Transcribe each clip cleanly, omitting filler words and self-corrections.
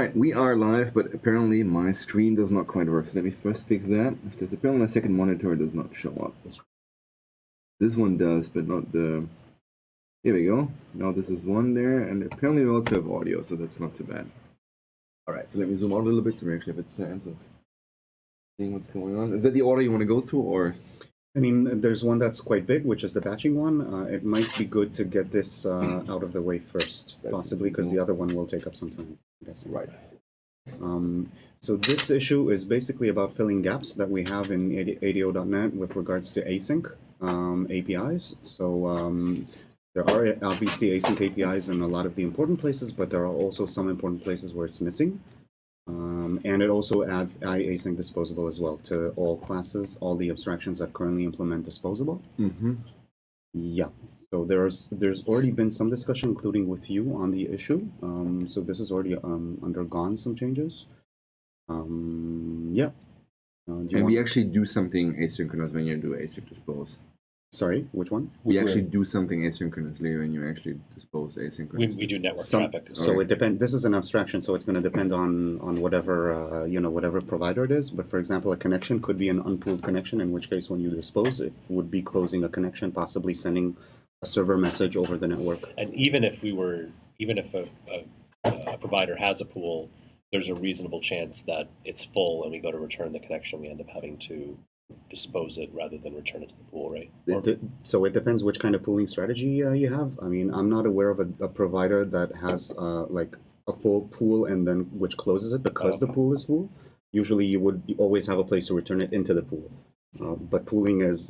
right, we are live, but apparently my screen does not quite work. So let me first fix that, because apparently my second monitor does not show up. This one does, but not the... Here we go. Now this is one there, and apparently we also have audio, so that's not too bad. All right, so let me zoom out a little bit so we actually have a chance of seeing what's going on. Is that the order you want to go through, or...? I mean, there's one that's quite big, which is the batching one. It might be good to get this out of the way first, possibly, because the other one will take up some time, I'm guessing. Right. So this issue is basically about filling gaps that we have in ADO.NET with regards to async APIs. So there are obviously async APIs in a lot of the important places, but there are also some important places where it's missing. And it also adds IAsyncDisposable as well to all classes, all the abstractions that currently implement disposable. Mm-hmm. Yeah. So there's already been some discussion, including with you, on the issue. So this has already undergone some changes. Yeah. And we actually do something asynchronous when you do async dispose. Sorry, which one? We actually do something asynchronously when you actually dispose asynchronously. We do network traffic. So it depends. This is an abstraction, so it's going to depend on whatever whatever provider it is. But for example, a connection could be an unpooled connection, in which case when you dispose, it would be closing a connection, possibly sending a server message over the network. And even if a provider has a pool, there's a reasonable chance that it's full, and we go to return the connection, we end up having to dispose it rather than return it to the pool, right? So it depends which kind of pooling strategy you have. I mean, I'm not aware of a provider that has like a full pool and then which closes it because the pool is full. Usually you would always have a place to return it into the pool. But pooling is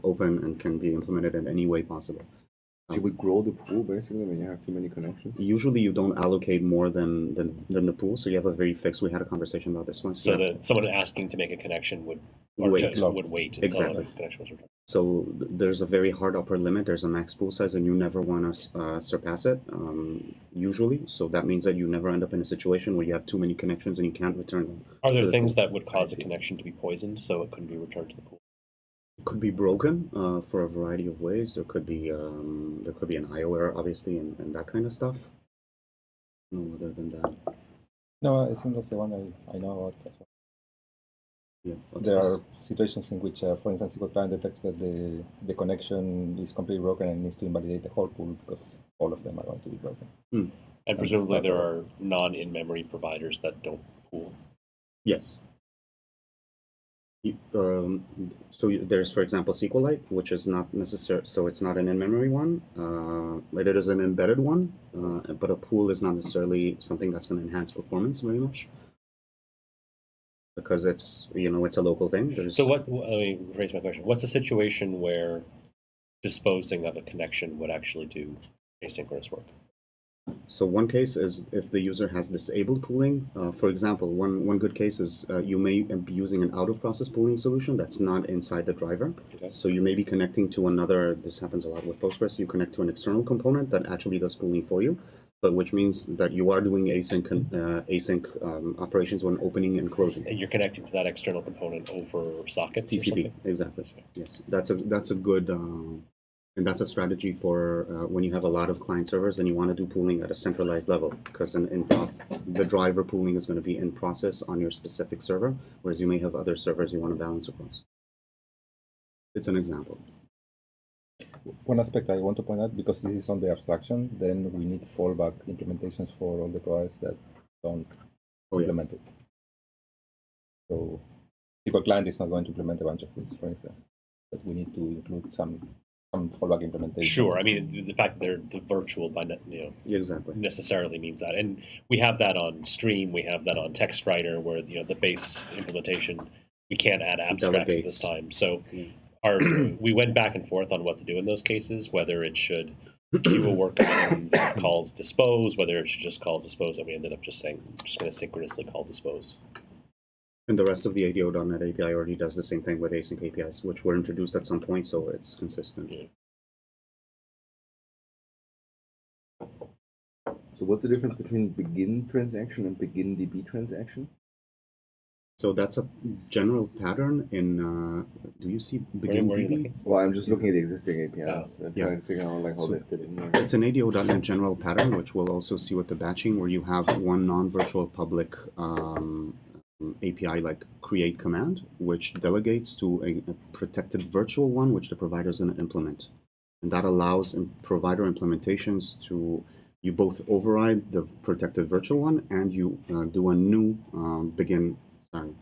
open and can be implemented in any way possible. So you would grow the pool basically when you have too many connections? Usually you don't allocate more than the pool, so you have a very fixed. We had a conversation about this once. So that someone asking to make a connection would wait until the connection was returned. So there's a very hard upper limit. There's a max pool size, and you never want to surpass it, usually. So that means that you never end up in a situation where you have too many connections and you can't return them. Are there things that would cause a connection to be poisoned so it couldn't be returned to the pool? It could be broken for a variety of ways. There could be an IO error, obviously, and that kind of stuff. No, other than that. No, I think that's the one I know about as well. Yeah, there are situations in which, for instance, SQL client detects that the connection is completely broken and needs to invalidate the whole pool because all of them are going to be broken. And presumably there are non-in-memory providers that don't pool. Yes. So there's, for example, SQLite, which is not necessary, so it's not an in-memory one. It is an embedded one, but a pool is not necessarily something that's going to enhance performance very much because it's it's a local thing. So let me rephrase my question. What's a situation where disposing of a connection would actually do asynchronous work? So one case is if the user has disabled pooling. For example, one good case is you may be using an out-of-process pooling solution that's not inside the driver. Okay. So you may be connecting to another, this happens a lot with Postgres, you connect to an external component that actually does pooling for you, but which means that you are doing async operations when opening and closing. And you're connecting to that external component over sockets TCP, or something? exactly. Yes, that's a good... and that's a strategy for when you have a lot of client servers and you want to do pooling at a centralized level, because the driver pooling is going to be in process on your specific server, whereas you may have other servers you want to balance across. It's an example. One aspect I want to point out, because this is on the abstraction, then we need fallback implementations for all the providers that don't implement it. So SQL client is not going to implement a bunch of this, for instance, but we need to include some fallback implementation. Sure. I mean, the fact that they're the virtual by exactly necessarily means that, and we have that on Stream. We have that on TextWriter, where the base implementation we can't add abstracts at this time. So, we went back and forth on what to do in those cases, whether it should queue a workman that calls dispose, whether it should just call dispose, and we ended up just saying we're just going to synchronously call dispose. And the rest of the ADO.NET API already does the same thing with async APIs, which were introduced at some point, so it's consistent. Yeah. So what's the difference between begin transaction and begin DB transaction? So that's a general pattern in, do you see begin Where are you DB? looking? Well, I'm just looking at the existing APIs and Yeah. trying to figure out like how So they fit in there. It's an ADO.NET general pattern, which we'll also see with the batching, where you have one non-virtual public API like create command, which delegates to a protected virtual one, which the provider is going to implement. And that allows provider implementations to, you both override the protected virtual one and you do a new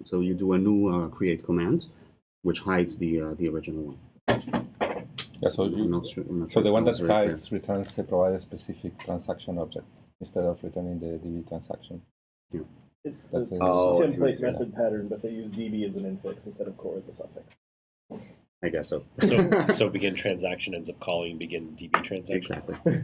so you do a new create command, which hides the original one. Yeah, so I'm not sure so the if one was that very clear. hides returns a provider-specific transaction object instead of returning the DB transaction. It's That's the it. Oh, I see what template you're saying. method pattern, but they use DB as an infix instead of core as a suffix. I guess so. So begin transaction ends up calling begin DB transaction. Exactly.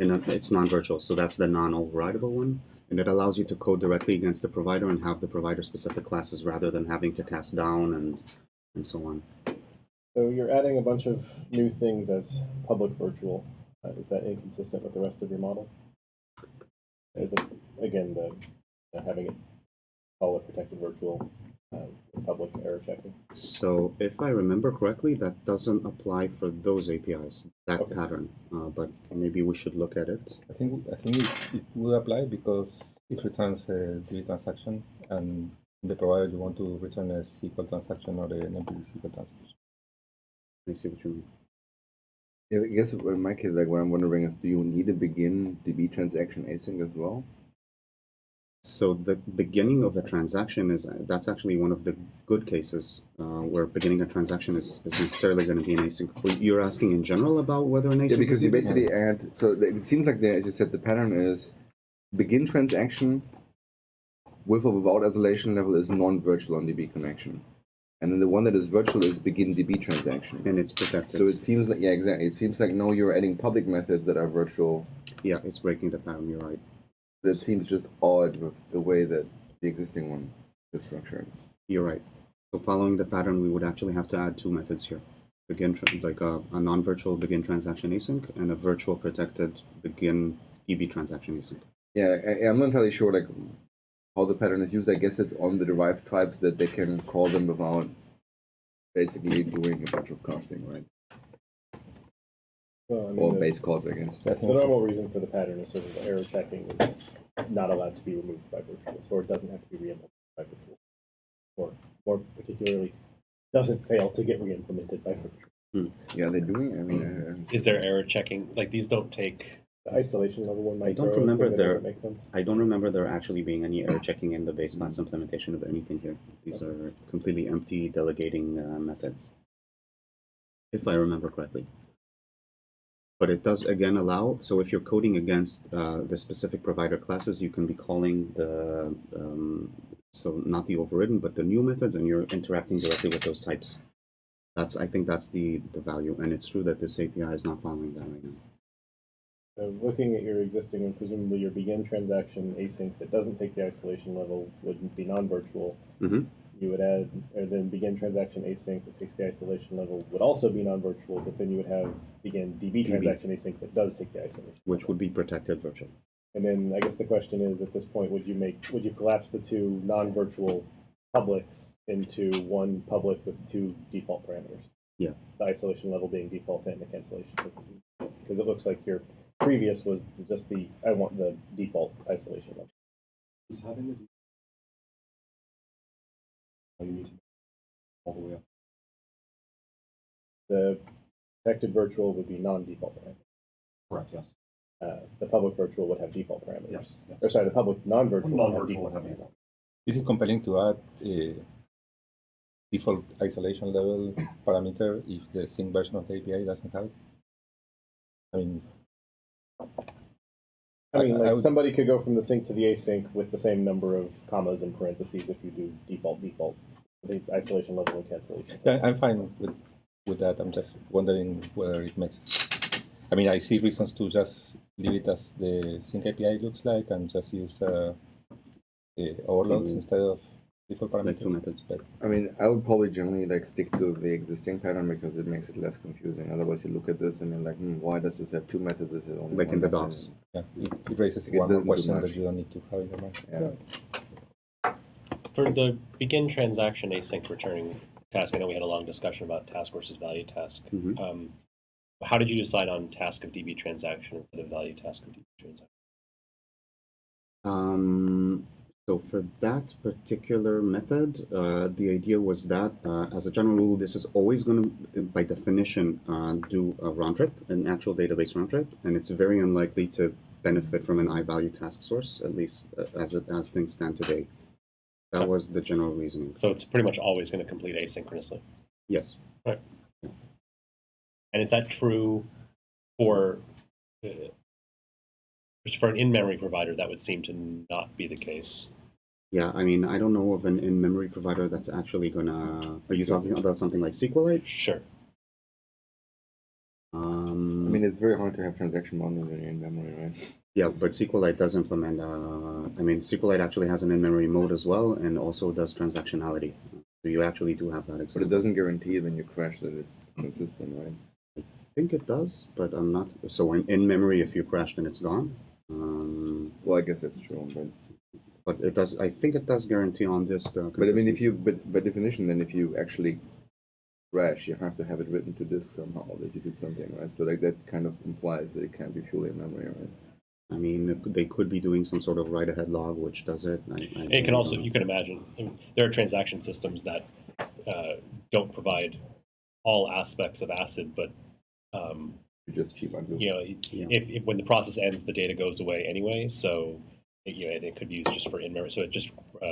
And it's non-virtual, so that's the non-overridable one. And it allows you to code directly against the provider and have the provider-specific classes rather than having to cast down and so on. So you're adding a bunch of new things as public virtual. Is that inconsistent with the rest of your model? Is it, again, having it call it protected virtual public error checking? So if I remember correctly, that doesn't apply for those APIs, that Okay. pattern. But maybe we should look at it. I think it will apply because it returns a DB transaction, and in the provider you want to return a SQL transaction or an empty SQL transaction. I see what you mean. Yeah, I guess in my case, like what I'm wondering is, do you need a begin DB transaction async as well? So the beginning of the transaction that's actually one of the good cases where beginning a transaction is necessarily going to be an async. You're asking in general about whether an async. Yeah, because is you needed? basically add. So it seems like there, as you said, the pattern is begin transaction with or without isolation level is non-virtual on DB connection, and then the one that is virtual is begin DB transaction. And it's protected. So it seems like, yeah, exactly. It seems like no, you're adding public methods that are virtual. Yeah, it's breaking the pattern. You're right. That seems just odd with the way that the existing one is structured. You're right. So following the pattern, we would actually have to add two methods here. Begin like a non-virtual begin transaction async and a virtual protected begin DB transaction async. Yeah, I'm not entirely sure like how the pattern is used. I guess it's on the derived types that they can call them without basically doing a bunch of casting, right? Well, I mean, Or base calls, I guess. the normal reason for the pattern is sort of error checking is not allowed to be removed by virtuals, or it doesn't have to be re-implemented by virtuals, or more particularly, doesn't fail to get re-implemented by virtuals. Yeah, they're doing. I mean, Is there error checking? Like these don't take. The isolation level one might I don't throw remember anything that there- doesn't make sense. I don't remember there actually being any error checking in the base class implementation of anything here. These are completely empty delegating methods, if I remember correctly. But it does again allow, so if you're coding against the specific provider classes, you can be calling the, so not the overridden, but the new methods, and you're interacting directly with those types. I think that's the value, and it's true that this API is not following that right now. So looking at your existing and presumably your begin transaction async that doesn't take the isolation level would be non-virtual. Mhm. You would add, or then begin transaction async that takes the isolation level would also be non-virtual, but then you would have begin DB transaction async that does take the isolation. Which would be protected virtual. And then I guess the question is, at this point, would you collapse the two non-virtual publics into one public with two default parameters? Yeah. The isolation level being default and the cancellation. Because it looks like your previous was just I want the default isolation level. Is having the you need to all the way up. The protected virtual would be non-default parameters. Correct, yes. The public virtual would have default parameters. Yes. Or sorry, the public non-virtual would have Non-virtual default would have parameters. Is it compelling to add a default isolation level parameter if the sync version of the API doesn't have it? I mean, Like would- somebody could go from the sync to the async with the same number of commas and parentheses if you do default, the isolation level and cancellation. yeah, I'm fine with that. I'm just wondering whether it makes sense. I mean, I see reasons to just leave it as the sync API looks like and just use overloads instead of default parameters. Like two methods. But I mean, I would probably generally like stick to the existing pattern because it makes it less confusing. Otherwise, you look at this and you're like, why does this have two methods? Is it only Like one in the method? DOS. yeah, it raises It one more doesn't do question much. that you don't need to have in your mind. Yeah. for the begin transaction async returning task, I know we had a long discussion about task versus value task. How did you decide on task of DB transaction instead of value task of DB transaction? So for that particular method, the idea was that, as a general rule, this is always going to, by definition, do a round trip, an actual database round trip, and it's very unlikely to benefit from an I-value task source, at least as things stand today. That was the general reasoning. So it's pretty much always going to complete asynchronously? Yes. Right. And is that true for an in-memory provider? That would seem to not be the case. Yeah, I mean, I don't know of an in-memory provider that's actually gonna. Are you talking about something like SQLite? Sure. I mean, it's very hard to have transaction modeling when you're in memory, right? Yeah, but SQLite does implement. I mean, SQLite actually has an in-memory mode as well, and also does transactionality. So you actually do have that example. But it doesn't guarantee when you crash that it's consistent, right? I think it does, but I'm not. So in memory, if you crash, then it's gone. Well, I guess that's true, but it does. I think it does guarantee on disk. But I mean, if you, but by definition, then if you actually crash, you have to have it written to disk somehow that you did something, right? So like that kind of implies that it can't be purely in memory, right? I mean, they could be doing some sort of write-ahead log, which does it. It can also, you can imagine, there are transaction systems that don't provide all aspects of ACID, but just cheap on Google. you know, if when the process ends, the data goes away anyway. So it could be used just for in-memory. So it just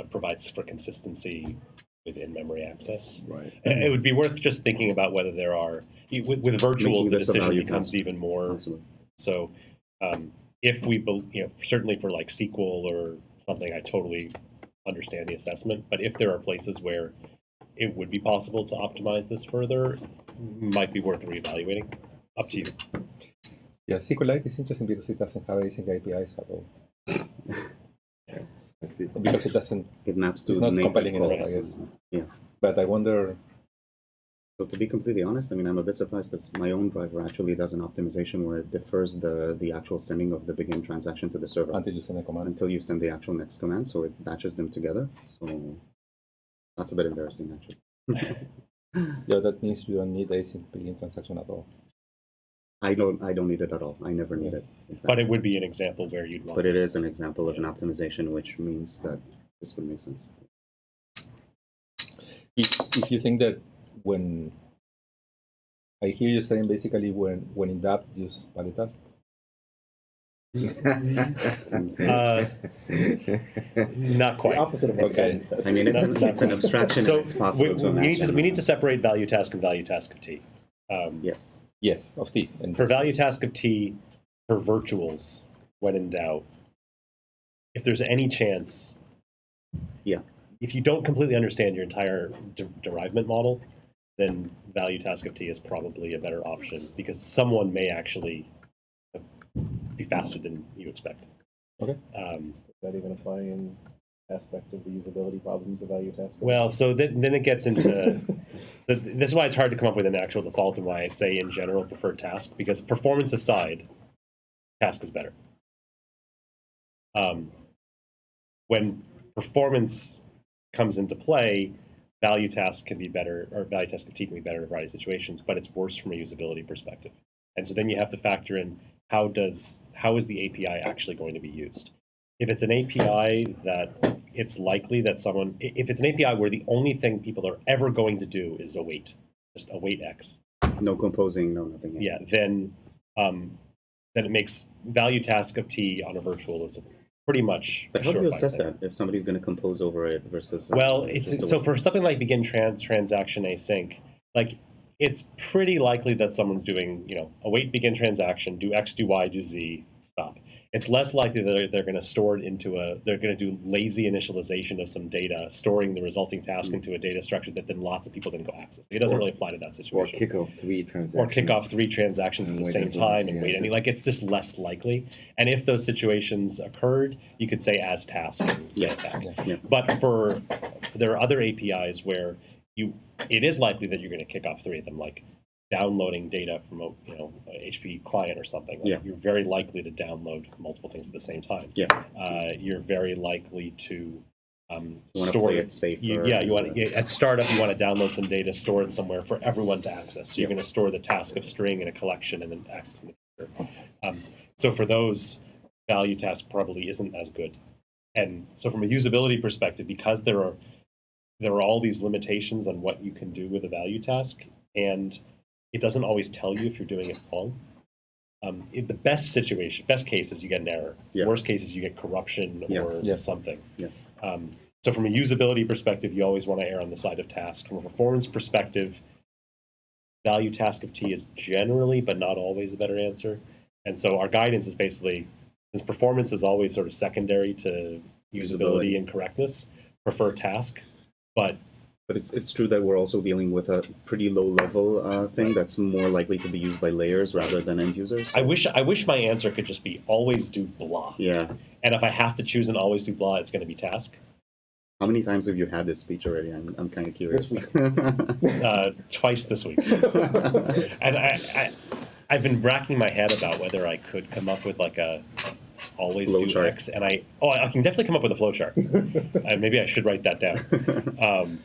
provides for consistency with in-memory access. Right. And it would be worth just thinking about whether there are with virtuals, the decision becomes even more. Absolutely. So if we, certainly for like SQL or something, I totally understand the assessment. But if there are places where it would be possible to optimize this further, might be worth reevaluating. Up to you. Yeah, SQLite is interesting because it doesn't have async APIs at all. Yeah, I see. Because it doesn't. It maps to It's not compiling enough, I calls. guess. Yeah. But I wonder. So to be completely honest, I mean, I'm a bit surprised because my own driver actually does an optimization where it defers the actual sending of the begin transaction to the server Until you send a command. until you send the actual next command, so it batches them together. So that's a bit embarrassing, actually. Yeah, that means you don't need async begin transaction at all. I don't need it at all. I never need it. Exactly. But it would be an example where you'd want. But it is an example of an optimization, which means that this would make sense. If you think that when I hear you saying basically when in doubt, use value task. Not quite. The opposite of what Ken says. I mean, it's an abstraction. So and it's possible we need to separate value task and value task of T. Yes. Yes, of T. And For value task of T, for virtuals, when in doubt, if there's any chance, if you don't completely understand your entire derivement model, then value task of T is probably a better option because someone may actually be faster than you expect. Okay. Does that even apply in aspect of the usability problems of value task? Well, so then it gets into. So this is why it's hard to come up with an actual default and why I say in general prefer task, because performance aside, task is better. When performance comes into play, value task can be better, or value task of T can be better in a variety of situations, but it's worse from a usability perspective. And so then you have to factor in how is the API actually going to be used. If it's an API that it's likely that if it's an API where the only thing people are ever going to do is await, just await X. No composing, no nothing. Yeah, then it makes value task of T on a virtual is pretty much. But how do you assess that if somebody's going to compose over it versus? Well, so for something like begin transaction async, like it's pretty likely that someone's doing await begin transaction, do X, do Y, do Z, stop. It's less likely that they're going to store it they're going to do lazy initialization of some data, storing the resulting task into a data structure that then lots of people then go access. It doesn't really apply to that situation. Or kick off 3 transactions. Or kick off 3 transactions at the same time and wait. I mean, like it's just less likely. And if those situations occurred, you could say as task and get it back. Yeah. But there are other APIs where it is likely that you're going to kick off 3 of them, like downloading data from a HP client or something. Like you're very likely to download multiple things at the same time. Yeah. You're very likely to store play it safer. You want to at startup you want to download some data, store it somewhere for everyone to access. So you're going to store the task of string in a collection and then access in the future. So for those, value task probably isn't as good. And so from a usability perspective, because there are all these limitations on what you can do with a value task, and it doesn't always tell you if you're doing it wrong. In the best case is you get an error. Yeah. Worst case is you get corruption or Yes. something. Yes. So from a usability perspective, you always want to err on the side of task. From a performance perspective, value task of T is generally, but not always, a better answer. And so our guidance is basically, since performance is always sort of secondary to usability and correctness, prefer task. But it's true that we're also dealing with a pretty low level thing that's more likely to be used by layers rather than end users. So. I wish my answer could just be always do blah. Yeah. And if I have to choose an always do blah, it's going to be task. How many times have you had this speech already? I'm kind of curious. This week. Twice this week. And I've been racking my head about whether I could come up with like a always Flow do chart. X, and I can definitely come up with a flow chart. Maybe I should write that down.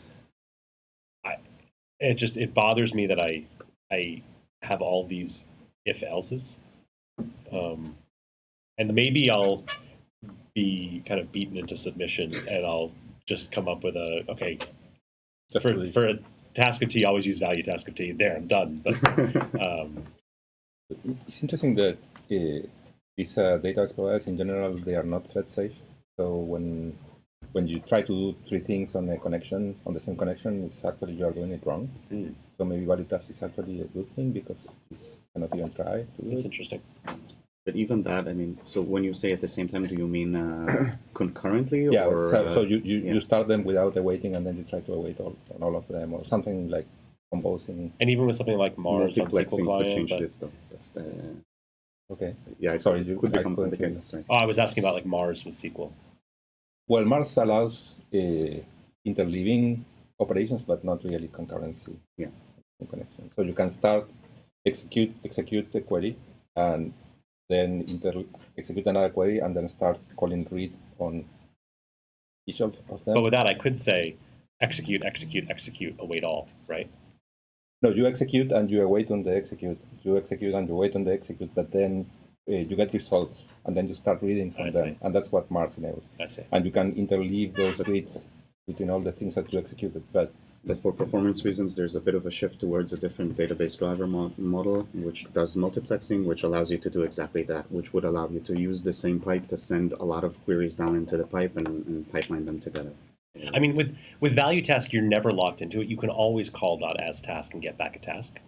It bothers me that I have all these if else's, and maybe I'll be kind of beaten into submission, and I'll just come up with for a task of T, always use value task of T. There, I'm done. But it's interesting that these data explorers in general, they are not thread safe. So when you try to do three things on a connection, on the same connection, it's actually you are doing it wrong. So maybe value task is actually a good thing because you cannot even try to do That's it. interesting. But even that, I mean, so when you say at the same time, do you mean concurrently? Yeah, or, so you start them without awaiting and then you try to await on all of them or something like composing. And even with something like Mars on SQL multiplexing could client. change this though. That's the Okay. yeah. Sorry, it could I become couldn't hear complicated. you. That's right. I was asking about like Mars with SQL. Well, Mars allows interleaving operations, but not really concurrency. Yeah. Connection. So you can start execute the query and then execute another query and then start calling read on each of them. But with that, I could say execute, await all, right? No, you execute and you await on the execute. You execute and you wait on the execute, but then you get results and then you start reading from them. And that's what Mars enables. I see. And you can interleave those reads between all the things that you executed. But for performance reasons, there's a bit of a shift towards a different database driver model, which does multiplexing, which allows you to do exactly that, which would allow you to use the same pipe to send a lot of queries down into the pipe and pipeline them together. I mean, with value task, you're never locked into it. You can always call .as task and get back a task.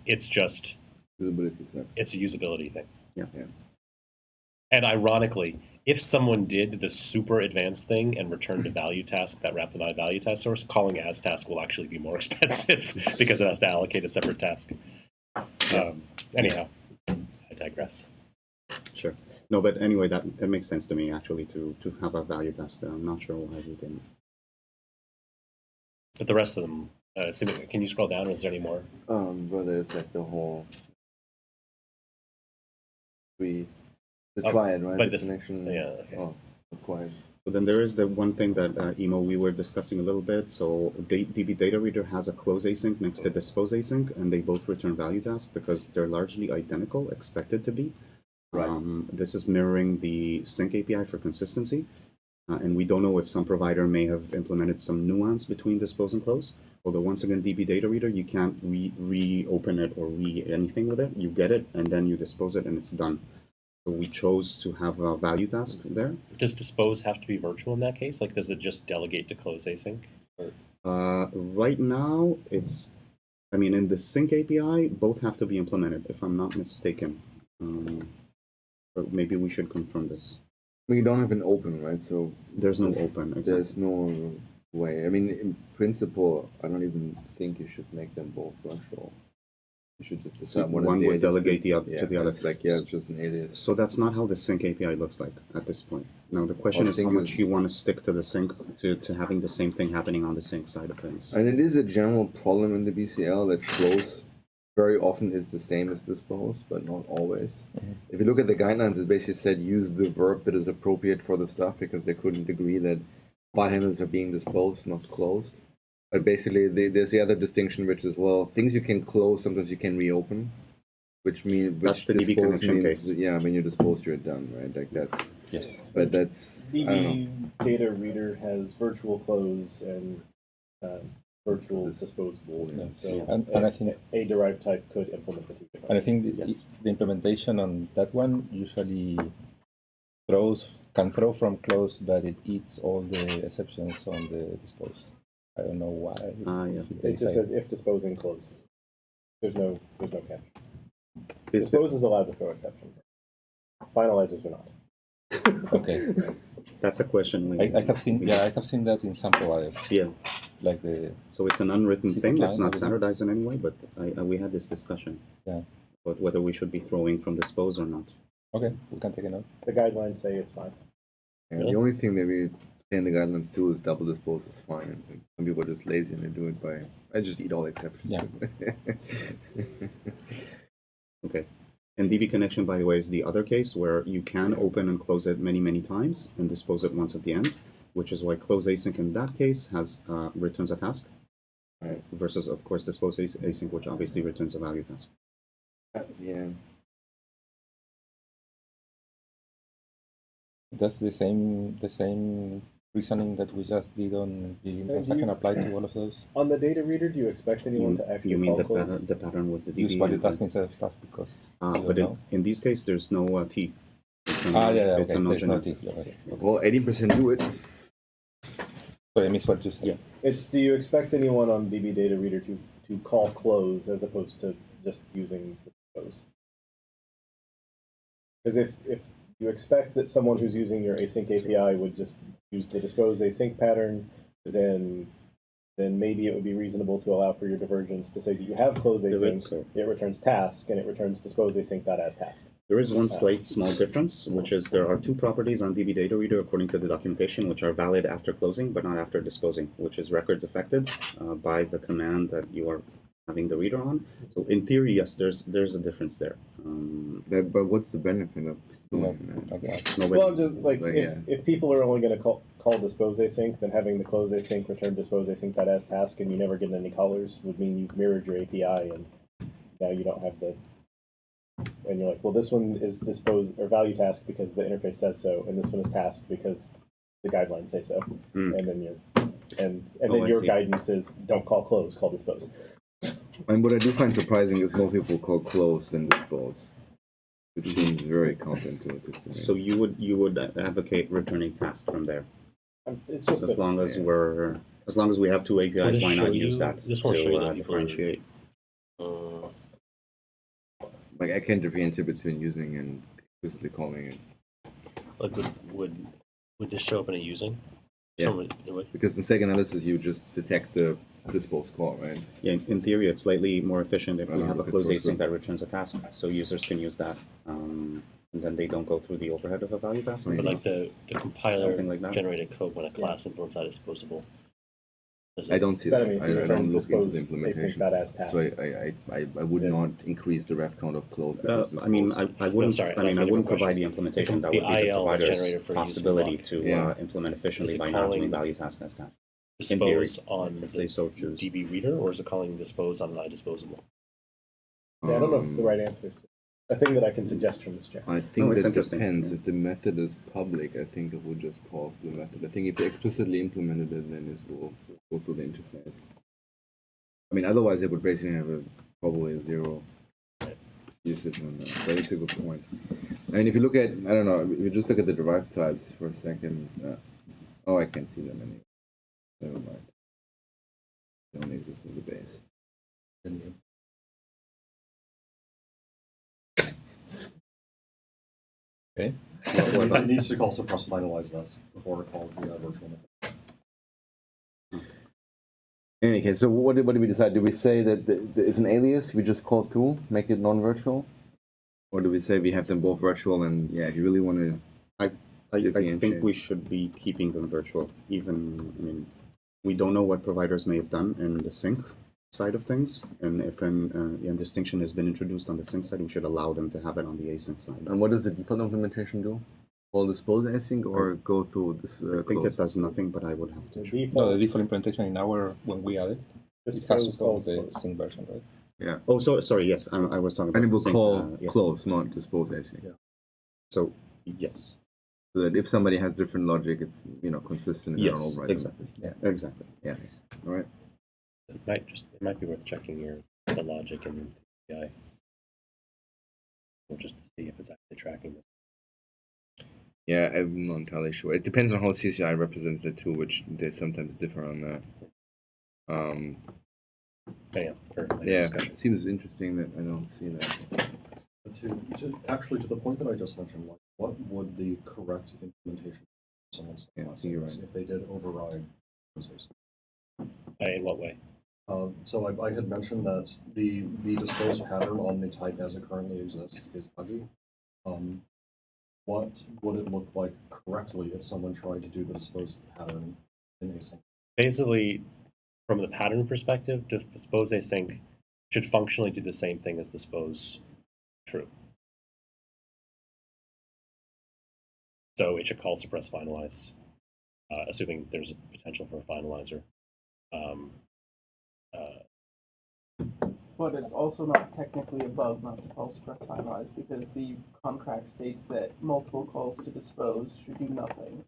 It's just it's a usability thing. Yeah. And ironically, if someone did the super advanced thing and returned a value task that wrapped an value task source, calling as task will actually be more expensive because it has to allocate a separate task. Anyhow, I digress. Sure. No, but anyway, that makes sense to me actually to have a value task there. I'm not sure why we didn't. But the rest of them, can you scroll down? Is there any more? Well, there's like the whole the client, right? But the connection. Yeah. Okay. Oh, the client. So then there is the one thing that we were discussing a little bit. So DB Data Reader has a close async next to dispose async, and they both return value tasks because they're largely identical, expected to be. Right. This is mirroring the sync API for consistency, and we don't know if some provider may have implemented some nuance between dispose and close. Although once again, DB Data Reader, you can't reopen it or anything with it. You get it, and then you dispose it, and it's done. So we chose to have a value task there. Does dispose have to be virtual in that case? Like, does it just delegate to close async? Or? Right now, I mean, in the sync API, both have to be implemented, if I'm not mistaken. But maybe we should confirm this. Well, you don't have an open, right? So there's no open. Exactly. There's no way. I mean, in principle, I don't even think you should make them both virtual. You should just decide one would delegate to the other. Like, yeah, it's just an alias. So that's not how the sync API looks like at this point. Now the question is how much you want to stick to the sync, to having the same thing happening on the sync side of things. And it is a general problem in the BCL that close very often is the same as dispose, but not always. Mm-hmm. If you look at the guidelines, it basically said use the verb that is appropriate for the stuff because they couldn't agree that file handlers are being disposed, not closed. But basically, there's the other distinction, which is, well, things you can close, sometimes you can reopen, which That's the DB dispose connection means, case. yeah, when you're disposed, you're done, right? Like that's, Yes. but that's, I don't know. DB Data has virtual close and virtual This- disposable. yeah. So And I think a derived type could implement the two different. And I think Yes. the implementation on that one usually can throw from close, but it eats all the exceptions on the dispose. I don't know why. Yeah. If It they just say- says if disposing close. There's no catch. It's- Dispose is allowed to throw exceptions. Finalizers are not. Okay. That's a question. I have seen that in some providers, Yeah. like the So it's an unwritten Super thing. It's client, not I believe. standardized in any way, but we had this discussion. Yeah. About whether we should be throwing from dispose or not. okay, we can take a note. The guidelines say it's fine. And the only thing maybe say in the guidelines too is double dispose is fine. And some people are just lazy and they do it by, I just eat all exceptions. Yeah. Okay. And DB connection, by the way, is the other case where you can open and close it many, many times and dispose it once at the end, which is why close async in that case has returns a task, Right. versus, of course, dispose async, which obviously returns a value task. Yeah. That's the same reasoning that we just did on the instance. I can apply to all of those. On the data reader, do you expect anyone to actually You mean call close? the pattern with the DB? Use value and- task instead of task because you but don't know. in these cases, there's no T. It's Yeah, okay. It's a There's no no-generic. T. Yeah, okay. Well, 80% do it. Sorry, I missed what you said. Yeah. It's do you expect anyone on DB data reader to call close as opposed to just using the dispose? Because if you expect that someone who's using your async API would just use the dispose async pattern, then maybe it would be reasonable to allow for your divergence to say that you have close async, So it returns task, and it returns dispose async.as task. there is one slight small difference, which is there are two properties on DB data reader according to the documentation, which are valid after closing but not after disposing, which is records affected by the command that you are having the reader on. So in theory, yes, there's a difference there. But what's the benefit of No, doing that? okay. Nobody, Well, just like But, if people are only going to call dispose async, then having the close async return dispose async.as task and you never get any callers would mean you've mirrored your API and now you don't have the. And you're like, well, this one is dispose or value task because the interface says so, and this one is task because the guidelines say so. Mm. And then and Oh, then I your see. guidance is don't call close, call dispose. And what I do find surprising is more people call close than dispose, which seems very counterintuitive to me. so you would advocate returning task from there, It's just as long as we have two APIs. Will this Why show not use you- that this won't show you to that people are- differentiate? Like I can't differentiate between using and explicitly calling it. Like would this show up in a using? Yeah. Someone- it would- Because in stack analysis, you just detect the dispose call, right? Yeah, in theory, it's slightly more efficient if we have a It's close also async that returns a task, so users can use that, and then they don't go through the overhead of a value task. But like the compiler Something like that. generated code when a class implements disposable. I don't see But that. I mean, I you don't return look into the dispose implementation. async.as task. So I would Yeah. not increase the ref count of close. because I mean, dispose- I wouldn't. sorry, I mean, that's a I wouldn't different provide question. the implementation. That The would be the IL provider's generator for using possibility block. to Yeah. implement efficiently Is it by not doing calling- value task as task. In theory, Dispose on if they so the choose. DB reader, or is it calling dispose on an IDisposable? Yeah, I don't know if it's the right answer. A thing that I can suggest from this chat. I think No, it's that interesting. depends. Yeah. If the method is public, I think it would just call the method. I think if you explicitly implemented it, then it will go through the interface. I mean, otherwise it would basically have probably a zero usage on that. But it's a good point. I mean, if you look at, I don't know, if you just look at the derived types for a second. Oh, I can't see them anyway. Never mind. They only exist in the base. Okay. It needs to call suppress finalize this before it calls the virtual method. In any case, so what did we decide? Did we say that it's an alias, we just call through, make it non-virtual? Or do we say we have them both virtual and, yeah, if you really want to... I differentiate. think we should be keeping them virtual. Even, I mean, we don't know what providers may have done in the sync side of things, and if a distinction has been introduced on the sync side, we should allow them to have it on the async side. And what does the default implementation do? Call dispose async or go through this I think close? it does nothing, but I would have The to. No, default the default implementation in our, when we add it, it has to dispose call calls the close. sync version, right? Yeah. Oh, sorry. Yes, I was talking about. And it the will sync, call yeah. close, not dispose async. Yeah. So yes, So that if somebody has different logic, it's consistent and yes, not override. exactly. Yeah. Exactly. Yeah. All right. It might be worth checking the logic in the API, or just to see if it's actually tracking this. Yeah, I'm not entirely sure. It depends on how CCI represents the tool, which they sometimes differ on that. Yeah, for later Yeah, discussion. it seems interesting that I don't see that. Actually, to the point that I just mentioned, like, what would the correct implementation of someone's Yeah, I think you're right. if they did override process? In what way? So I had mentioned that the dispose pattern on the type as it currently exists is buggy. What would it look like correctly if someone tried to do the dispose pattern in async? Basically, from the pattern perspective, dispose async should functionally do the same thing as dispose true. So it should call suppress finalize, assuming there's a potential for a finalizer. But it's also not technically a bug not to call suppress finalize because the contract states that multiple calls to dispose should do nothing.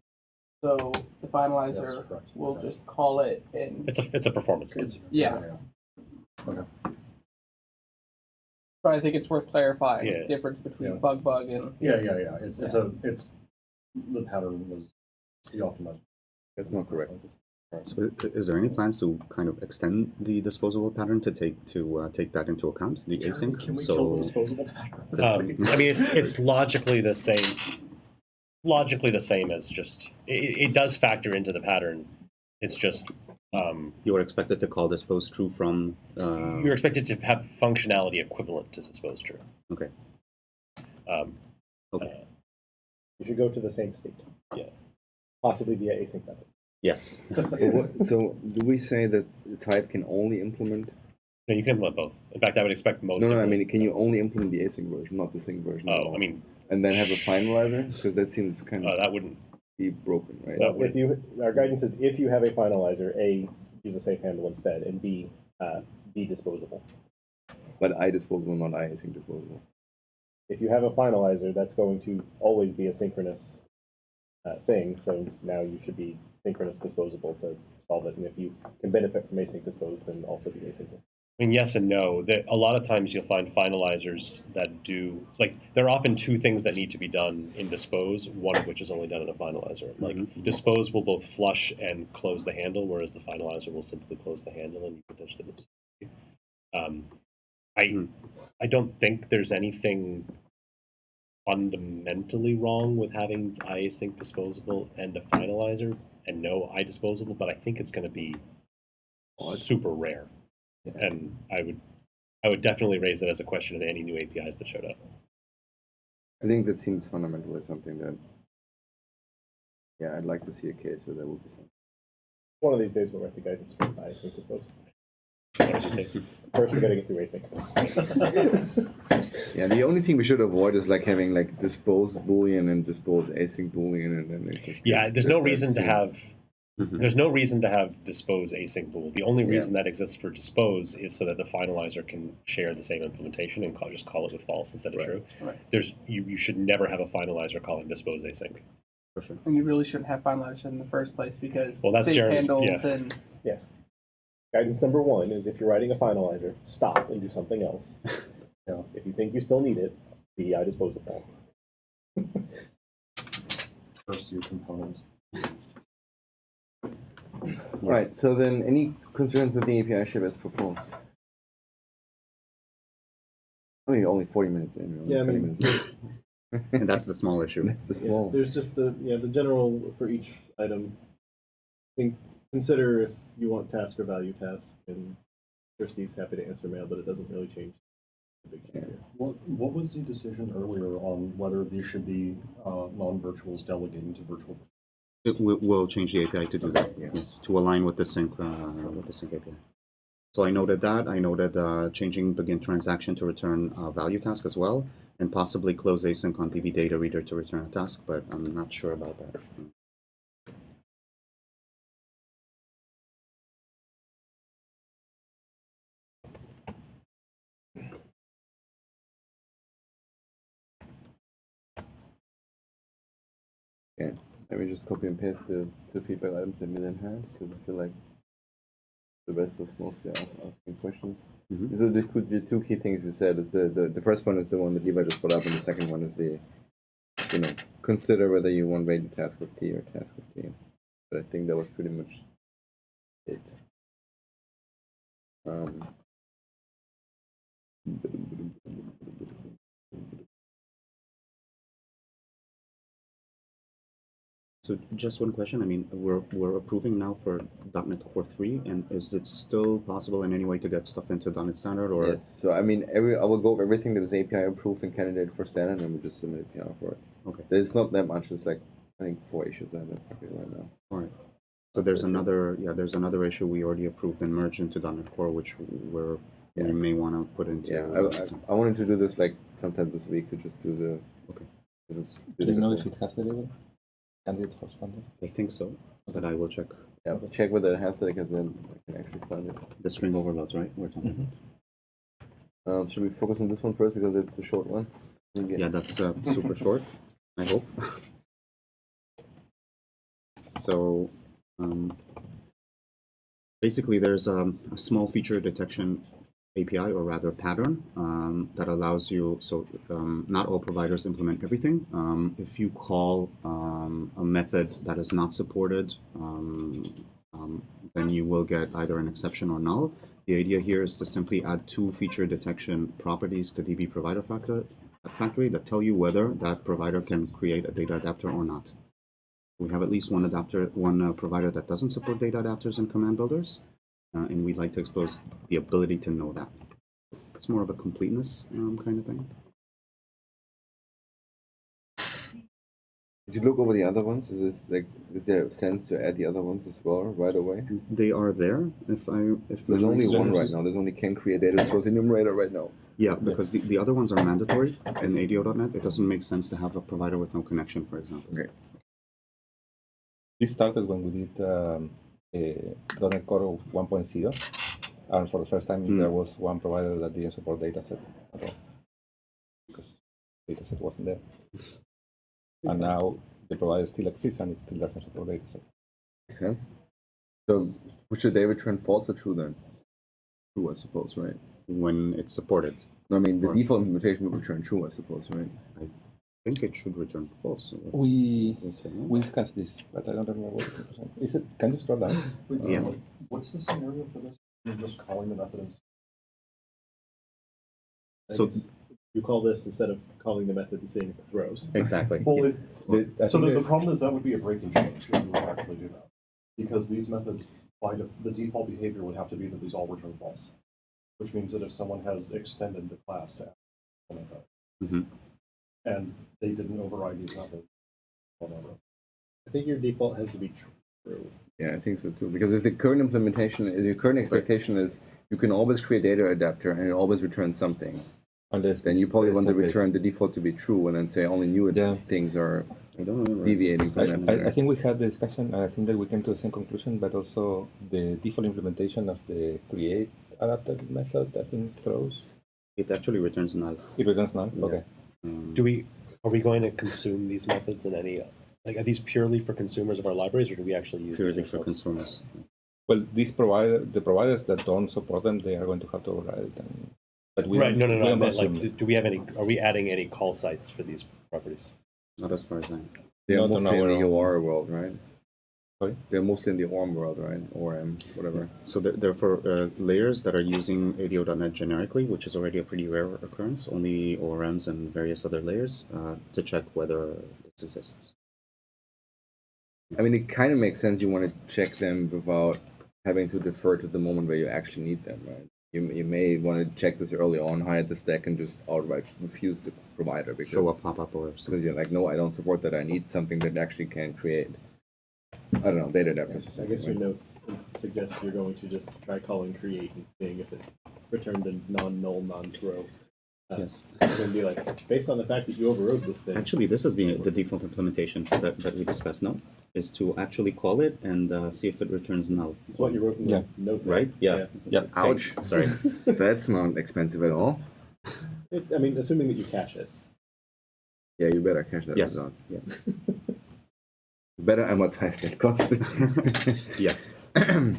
So the finalizer Yes, correct. will Okay. just call it and It's a performance bug. yeah. Okay. But I think it's worth clarifying Yeah. the difference between Yeah. bug and Yeah. It's the pattern was the optimized. That's not correct. So, is there any plans to kind of extend the disposable pattern to take that into account, the async? Can we so, kill the disposable pattern? I mean, it's logically the same. Logically the same as just it does factor into the pattern. It's just you are expected to call dispose true from. you're expected to have functionality equivalent to dispose true. Okay. Okay. You should go to the same state. Yeah. Possibly via async methods. Yes. So do we say that the type can only implement? No, you can implement both. In fact, I would expect most. No, I mean, can you only implement the async version, not the sync version? at Oh, all? I mean, and then have a finalizer, because that seems kind of that wouldn't. be broken, right? That Well, our guidance is if you have a finalizer, A, use a safe handle instead, and B, be disposable. But IDisposable, not IAsyncDisposable. If you have a finalizer, that's going to always be a synchronous thing. So now you should be synchronous disposable to solve it. And if you can benefit from async dispose, then also be async dispose. I mean, yes and no. A lot of times you'll find finalizers that do, like, there are often two things that need to be done in dispose, one of which is only done in a finalizer. Like, dispose will both flush and close the handle, whereas the finalizer will simply close the handle and you potentially I don't think there's anything fundamentally wrong with having IAsyncDisposable and a finalizer and no IDisposable, but I think it's going to be super rare. Yeah. And I would definitely raise that as a question in any new APIs that showed up. I think that seems fundamentally something that, I'd like to see a case where there will be something. One of these days we'll write the guidance for async dispose. First, we got to get through async. Yeah, the only thing we should avoid is like having like dispose boolean and dispose async boolean, and then it just there's no reason to have. There's no reason to have dispose async bool. The only reason that exists for dispose is so that the finalizer can share the same implementation and just call it with false instead of true. Right. You should never have a finalizer calling dispose async. For sure. And you really shouldn't have finalizers in the first place because that's safe Jeremy's, handles and Yes. Guidance number 1 is if you're writing a finalizer, stop and do something else. If you think you still need it, be IDisposable. First, your component. Right. So then, any concerns with the API ship as proposed? I mean, only 40 minutes in. Only 20 minutes in. And that's the small issue. That's the small. There's just the general for each item. Consider if you want task or value task, and sure Steve's happy to answer mail, but it doesn't really change the big change here. What was the decision earlier on whether these should be non-virtuals delegating to virtual? We'll change the API to do that. Yes, to align with the sync API. So I noted that. I noted changing begin transaction to return value task as well, and possibly close async on DbDataReader to return a task, but I'm not sure about that. Okay, let me just copy and paste the feedback items that we then had, because I feel like the rest was mostly asking questions. Mhm. So there could be two key things you said. Is the first one is the one that Levi just put up, and the second one is the, consider whether you want rated task of T or task of T. But I think that was pretty much it. So just one question. I mean, we're approving now for .NET Core 3, and is it still possible in any way to get stuff into .NET Standard? Or Yes. So I mean, I will go over everything that is API approved and candidate for standard, and we'll just submit a PR for it. Okay. There's not that much. It's like I think 4 issues that are right now. All right. So there's another issue we already approved and merged into .NET Core, which we may want to put into. I wanted to do this like sometime this week to just do the. Okay. Do you know if it has the label? Candidate for standard? I think so, but I will check. Yeah, check whether it has it, because then I can actually find it. The string overloads, right? We're talking about. Should we focus on this one first because it's a short one? Yeah, that's super short, I hope. So basically there's a small feature detection API, or rather pattern, that allows you, so not all providers implement everything. If you call a method that is not supported, then you will get either an exception or null. The idea here is to simply add 2 feature detection properties to DbProviderFactory that tell you whether that provider can create a data adapter or not. We have at least one provider that doesn't support data adapters and command builders, and we'd like to expose the ability to know that. It's more of a completeness kind of thing. Did you look over the other ones? Is there sense to add the other ones as well right away? They are there. If There's only one right now. There's only can create data source enumerator right now. Yeah, because the other ones are mandatory in ADO.NET. It doesn't make sense to have a provider with no connection, for example. Okay. This started when we did .NET Core 1.0, and for the first time there was one provider that didn't support dataset at all, because dataset wasn't there. And now the provider still exists and it still doesn't support dataset. Makes sense. So should they return false or true then? True, I suppose, right? When it's supported. No, I mean, the default implementation would return true, I suppose, right? I think it should return false. We discussed this, but I don't remember what it was. Is it? Can you scroll down? Yeah. What's the scenario for this? You're just calling the method and So you call this instead of calling the method and seeing if it throws. exactly. well, I so think the problem is that would be a breaking change if you would actually do that, because these methods, by the default behavior would have to be that these all return false, which means that if someone has extended the class to a method, and they didn't override these methods, whatever. I think your default has to be true. Yeah, I think so too. Because if the current implementation, if your current expectation is you can always create data adapter and it always returns something, then you probably want to return the default to be true and then say only new things are deviating from that. I think we had the discussion, and I think that we came to the same conclusion, but also the default implementation of the create adapter method, I think, throws. It actually returns null. It returns null? Yeah. Okay. Are we going to consume these methods in any, like, are these purely for consumers of our libraries, or do we actually use Purely them for ourselves? consumers. Well, the providers that don't support them, they are going to have to override it. But we Right, no. we I don't meant, consume like, do we have any, are we adding any call sites for these properties? Not as far as I know. They're Not on mostly in our the own. OR world, right? Sorry? They're mostly in the ORM world, right? ORM, whatever. So they're for layers that are using ADO.NET generically, which is already a pretty rare occurrence, only ORMs and various other layers, to check whether this exists. I mean, it kind of makes sense you want to check them without having to defer to the moment where you actually need them, right? You may want to check this early on, hide the stack, and just outright refuse the provider because Show a pop-up or something. because you're like, no, I don't support that. I need something that actually can create, I don't know, data adapters or I something. guess your right? note suggests you're going to just try calling create and seeing if it returned a non-null, non-throw. Yes. It's going to be like, based on the fact that you overrode this thing. Actually, this is the default implementation that we discussed, no? Is to actually call it and see if it returns null. It's what you wrote in the note. Right? Yeah. Yep. Ouch. Sorry. That's not expensive at all. I mean, assuming that you cache it. Yeah, you better cache that Yes. result. Yes. Better amortize that cost. Yes. I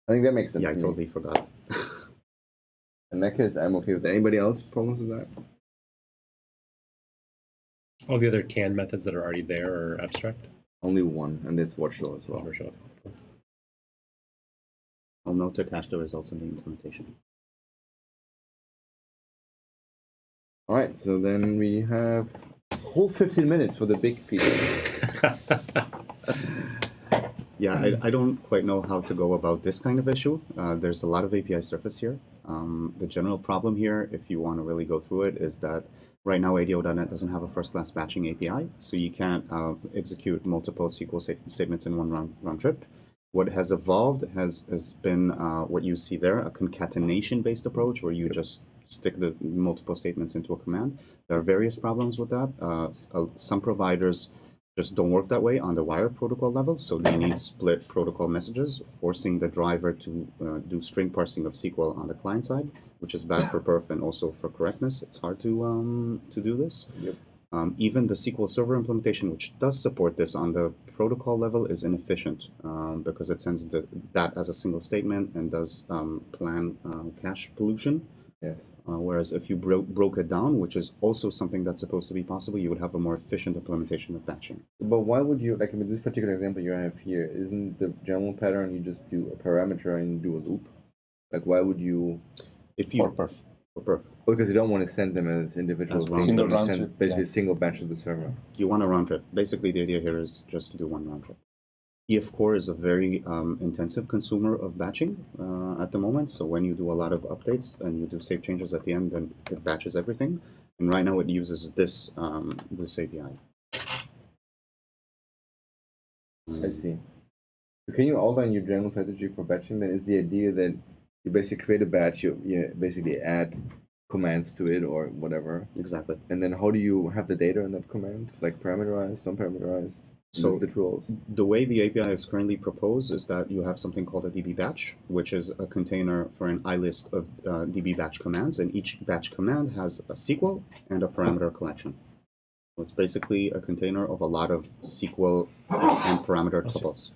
think that makes sense. Yeah, I to me. totally forgot. In that case, I'm okay with that. Anybody else problems with that? All the other can methods that are already there are abstract. Only one, and it's watchful as well. Sure. I'll note to cache the results in the implementation. All right, so then we have a whole 15 minutes for the big feature. Yeah, I don't quite know how to go about this kind of issue. There's a lot of API surface here. The general problem here, if you want to really go through it, is that right now ADO.NET doesn't have a first-class batching API, so you can't execute multiple SQL statements in one round trip. What has evolved has been what you see there, a concatenation-based approach where you just stick the multiple statements into a command. There are various problems with that. Some providers just don't work that way on the wire protocol level, so they need split protocol messages, forcing the driver to do string parsing of SQL on the client side, which is bad for perf and also for correctness. It's hard to do this. Yep. Even the SQL Server implementation, which does support this on the protocol level, is inefficient because it sends that as a single statement and does plan cache pollution. Yes. Whereas if you broke it down, which is also something that's supposed to be possible, you would have a more efficient implementation of batching. But why would you, like in this particular example you have here, isn't the general pattern you just do a parameter and do a loop? Like why would you... If you... For perf. For perf. Because you don't want to send them as individual As things. single You round send trip, basically yeah. a single batch to the server. You want a round trip. Basically, the idea here is just to do one round trip. EF Core is a very intensive consumer of batching at the moment. So when you do a lot of updates and you do save changes at the end, then it batches everything. And right now it uses this this API. I see. So can you outline your general strategy for batching then? Is the idea that you basically create a batch, you basically add commands to it or whatever. Exactly. And then how do you have the data in that command? Like parameterized, non-parameterized? So the rules. The way the API is currently proposed is that you have something called a DB batch, which is a container for an IList of DB batch commands, and each batch command has a SQL and a parameter collection. So it's basically a container of a lot of SQL and parameter tuples.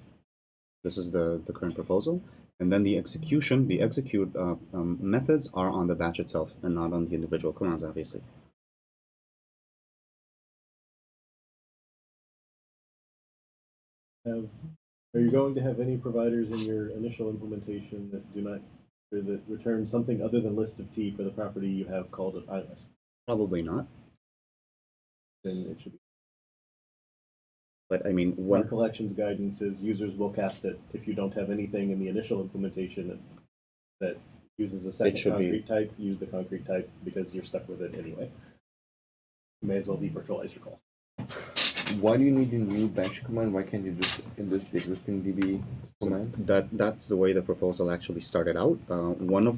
This is the current proposal. And then the execute methods are on the batch itself and not on the individual commands, obviously. Are you going to have any providers in your initial implementation that do not, or that return something other than list of T for the property you have called an IList? Probably not. Then it should be. But I mean, Our collections guidance is users will cast it if you don't have anything in the initial implementation that uses a second concrete type, use the concrete type because you're stuck with it anyway. You may as well devirtualize your calls. Why do you need a new batch command? Why can't you just enlist the existing DB command? That's the way the proposal actually started out. One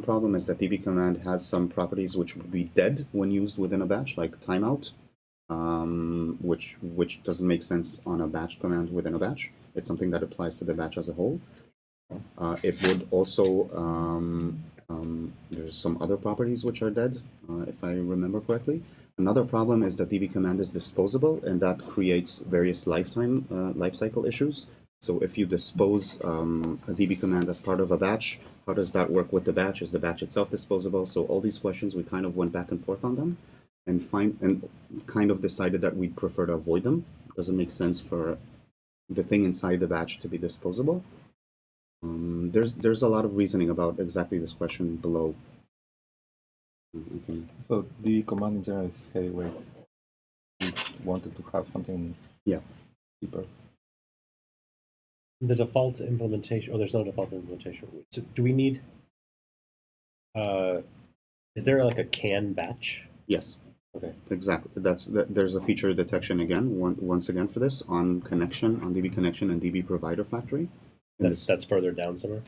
problem is that DB command has some properties which would be dead when used within a batch, like timeout, which doesn't make sense on a batch command within a batch. It's something that applies to the batch as a whole. It would also there's some other properties which are dead, if I remember correctly. Another problem is that DB command is disposable, and that creates various lifecycle issues. So if you dispose a DB command as part of a batch, how does that work with the batch? Is the batch itself disposable? So all these questions, we kind of went back and forth on them, and kind of decided that we'd prefer to avoid them. It doesn't make sense for the thing inside the batch to be disposable. There's a lot of reasoning about exactly this question below. Okay. So the command in general is heavyweight. We wanted to have something deeper. The default implementation, there's no default implementation. So do we need, is there like a can batch? Yes. Okay. Exactly. There's a feature detection again, once again for this on connection, on DB connection and DbProviderFactory. That's further down somewhere.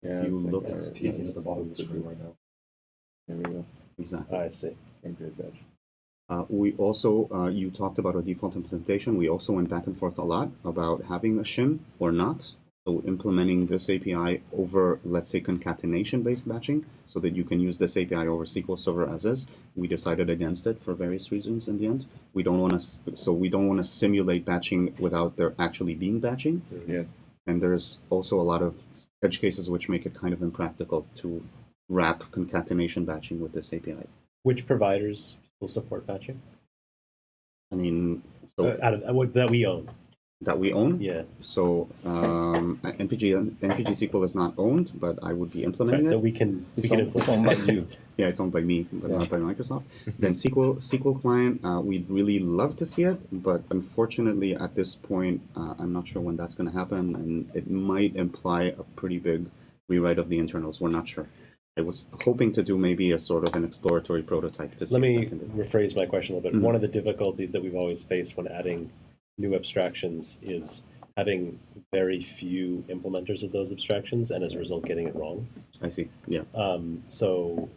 Yeah, you it's like, look It's peeking at the bottom of the screen right now. There we go. exactly. I see. Great badge. We also, you talked about a default implementation. We also went back and forth a lot about having a shim or not. So implementing this API over, let's say, concatenation-based batching, so that you can use this API over SQL Server as is. We decided against it for various reasons in the end. We don't want to simulate batching without there actually being batching. Yes. And there's also a lot of edge cases which make it kind of impractical to wrap concatenation batching with this API. Which providers will support batching? I mean, so That we own. that we own. Yeah. So NPG SQL is not owned, but I would be implementing That it. we can It's influence. owned by you. Yeah, it's owned by me, but Yeah. not by Microsoft. Then SQL client, we'd really love to see it, but unfortunately at this point, I'm not sure when that's going to happen, and it might imply a pretty big rewrite of the internals. We're not sure. I was hoping to do maybe a sort of an exploratory prototype to see Let what me I can do. rephrase my question a little bit. Mhm. One of the difficulties that we've always faced when adding new abstractions is having very few implementers of those abstractions, and as a result, getting it wrong. I see. Yeah. So,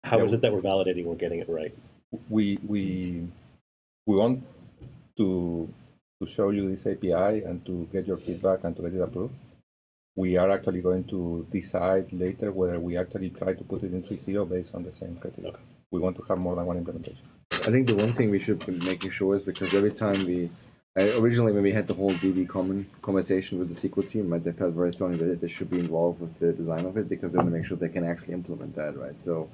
how is it that we're validating we're getting it right? We want to show you this API and to get your feedback and to get it approved. We are actually going to decide later whether we actually try to put it in 3.0 based on the same criteria. Okay. We want to have more than one implementation. I think the one thing we should be making sure is because every time originally when we had the whole DbCommon conversation with the SQL team, right, they felt very strongly that they should be involved with the design of it because they want to make sure they can actually implement that, right? So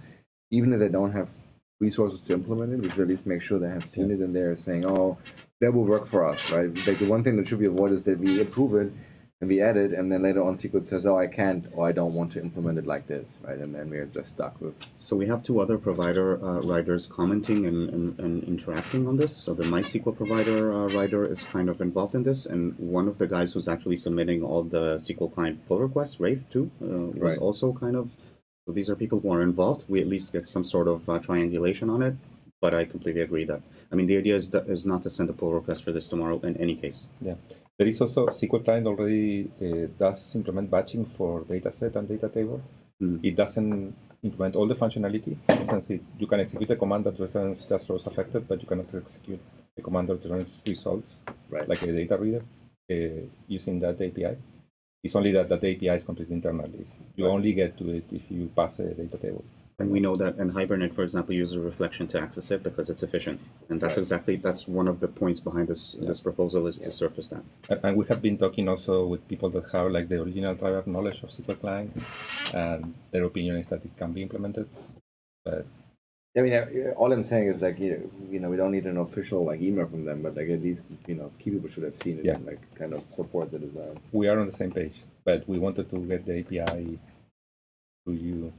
even if they don't have resources to implement it, we should at least make sure they have seen it and they're saying, oh, that will work for us, right? Like the one thing that should be avoided is that we approve it and we add it, and then later on SQL says, oh, I can't, or I don't want to implement it like this, right? And then we're just stuck with. So we have two other provider writers commenting and interacting on this. So the MySQL provider writer is kind of involved in this, and one of the guys who's actually submitting all the SQL client pull requests, Wraith too, was Right. also kind of. So these are people who are involved. We at least get some sort of triangulation on it. But I completely agree that, I mean, the idea is not to send a pull request for this tomorrow in any case. Yeah. There is also SQL client already does implement batching for dataset and data table. Mm. It doesn't implement all the functionality. In the sense, you can execute a command that returns just rows affected, but you cannot execute a command that returns results, Right. like a data reader, using that API. It's only that API is completely internal. You only get to it if you pass a data table. And we know that in Hibernate, for example, uses reflection to access it because it's efficient. And that's that's one of the points behind this proposal is to surface that. And we have been talking also with people that have like the original driver knowledge of SQL client, and their opinion is that it can be implemented. But I mean, all I'm saying is like, we don't need an official like email from them, but like at least, key people should have seen it and like kind of support the design. we are on the same page, but we wanted to get the API to you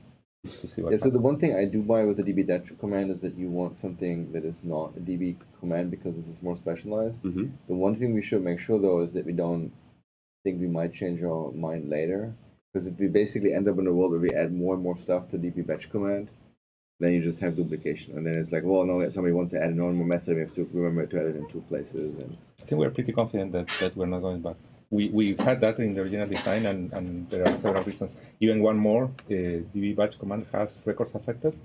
to see what Yeah, so the happens. one thing I do buy with the DB command is that you want something that is not a DB command because this is more specialized. Mm-hmm. The one thing we should make sure though is that we don't think we might change our mind later. Because if we basically end up in a world where we add more and more stuff to DB batch command, then you just have duplication. And then it's like, well, no, somebody wants to add a normal method, we have to remember to add it in two places. And I think we're pretty confident that we're not going back. We had that in the original design, and there are several reasons. Even one more, DB batch command has records affected.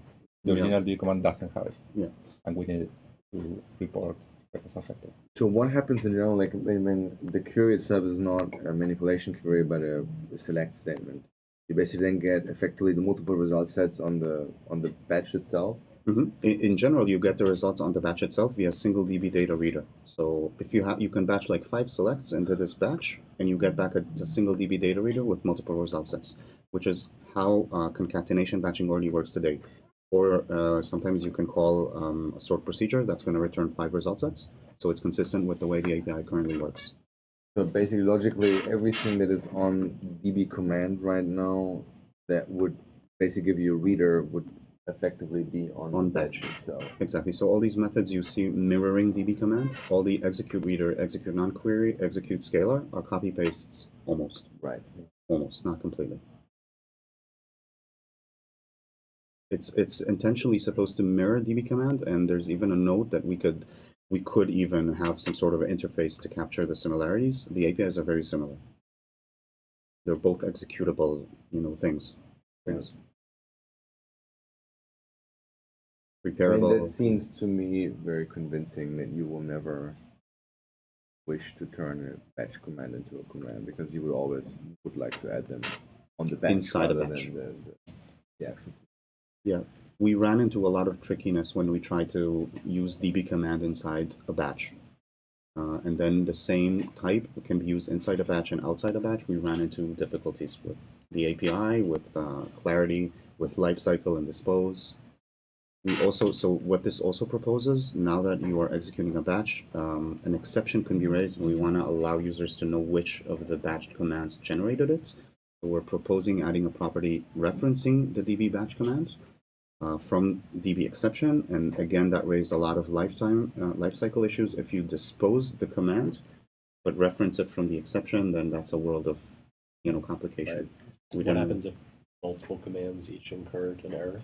The original DB command doesn't have it. Yeah. And we need to report records affected. so what happens in general, like when the query itself is not a manipulation query, but a select statement. You basically then get effectively the multiple result sets on the batch itself. Mm-hmm. In general, you get the results on the batch itself via single DB data reader. So if you can batch like 5 selects into this batch, and you get back a single DB data reader with multiple result sets, which is how concatenation batching already works today. Or sometimes you can call a sort procedure that's going to return 5 result sets. So it's consistent with the way the API currently works. So basically, logically, everything that is on DB command right now that would basically give you a reader would effectively be on batch itself. Exactly. So all these methods you see mirroring DB command, all the execute reader, execute non-query, execute scalar are copy pastes almost. Right. Almost, not completely. It's intentionally supposed to mirror DbCommand, and there's even a note that we could even have some sort of interface to capture the similarities. The APIs are very similar. They're both executable, things. I Repairable. mean, that seems to me very convincing that you will never wish to turn a batch command into a command because you would like to add them on the batch Inside a rather batch. than the actual. Yeah, we ran into a lot of trickiness when we tried to use DbCommand inside a batch. And then the same type can be used inside a batch and outside a batch. We ran into difficulties with the API, with clarity, with lifecycle and dispose. So what this also proposes, now that you are executing a batch, an exception can be raised, and we want to allow users to know which of the batched commands generated it. So we're proposing adding a property referencing the db batch command from db exception, and again, that raised a lot of lifecycle issues. If you dispose the command, but reference it from the exception, then that's a world of complication. Right. What happens if multiple commands each incurred an error?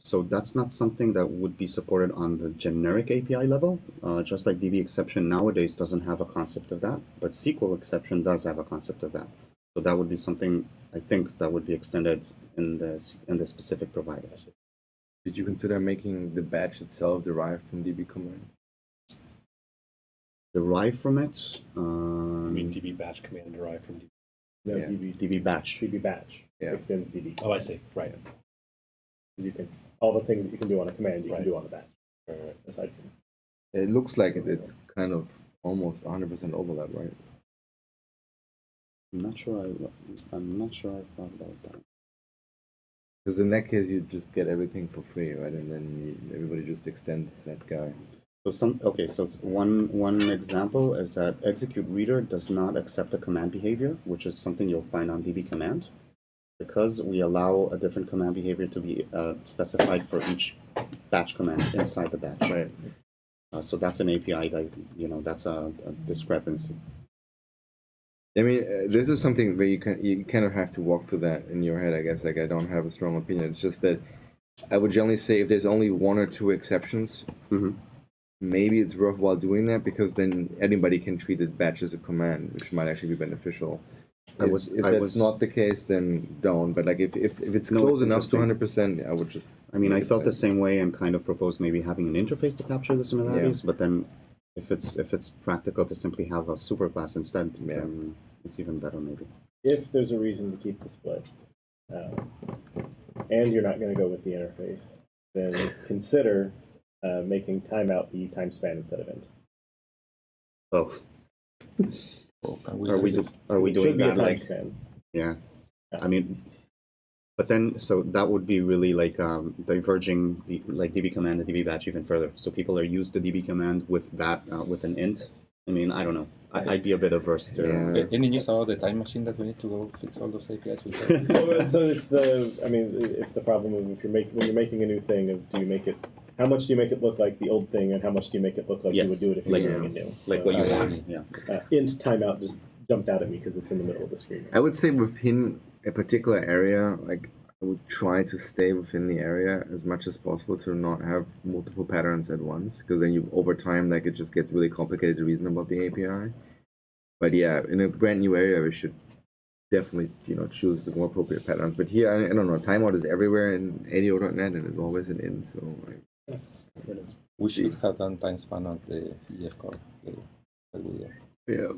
So that's not something that would be supported on the generic API level. Just like DB exception nowadays doesn't have a concept of that, but SQL exception does have a concept of that. So that would be something I think that would be extended in the specific provider. Did you consider making the batch itself derived from DB command? Derived from it? I mean, DB batch command derived from DB. No, Yeah. DB batch. DB batch Yeah. extends DB. Oh, I see. Right. Because you can, all the things that you can do on a command, you Right. can do on the batch. Right. Aside from It looks like it's kind of almost 100% overlap, right? I'm not sure I thought about that. Because in that case, you just get everything for free, right? And then everybody just extends that guy. So one example is that execute reader does not accept a command behavior, which is something you'll find on DB command, because we allow a different command behavior to be specified for each batch command inside the batch. Right. So that's an API that that's a discrepancy. I mean, this is something where you kind of have to walk through that in your head, I guess. Like, I don't have a strong opinion. It's just that I would generally say if there's only one or two exceptions, maybe it's worthwhile doing that because then anybody can treat a batch as a command, which might actually be beneficial. If that's not the case, then don't. But like if it's close enough to 100%, I would just. I mean, I felt the same way and kind of proposed maybe having an interface to capture the similarities, but then if it's practical to simply have a superclass instead, then it's even better maybe. if there's a reason to keep the split, and you're not going to go with the interface, then consider making timeout be time span instead of int. Oh, Can are we It doing should be a that time like span. yeah? I mean, but then so that would be really like diverging the DB command and DB batch even further. So people are used to DB command with that with an int. I mean, I don't know. I'd be a bit averse to. Any news about the time machine that we need to go fix all those APIs with? So it's the problem of when you're making a new thing of how much do you make it look like the old thing and how much do you make it look like you would do it if you were doing it new? Like So, what you want, yeah. int timeout just jumped out at me because it's in the middle of the screen. I would say within a particular area, like I would try to stay within the area as much as possible to not have multiple patterns at once, because then over time, like it just gets really complicated to reason about the API. But yeah, in a brand new area, we should definitely choose the more appropriate patterns. But here, I don't know, timeout is everywhere in ADO.NET and is always an in. So We should have done time span on the EF core. yeah.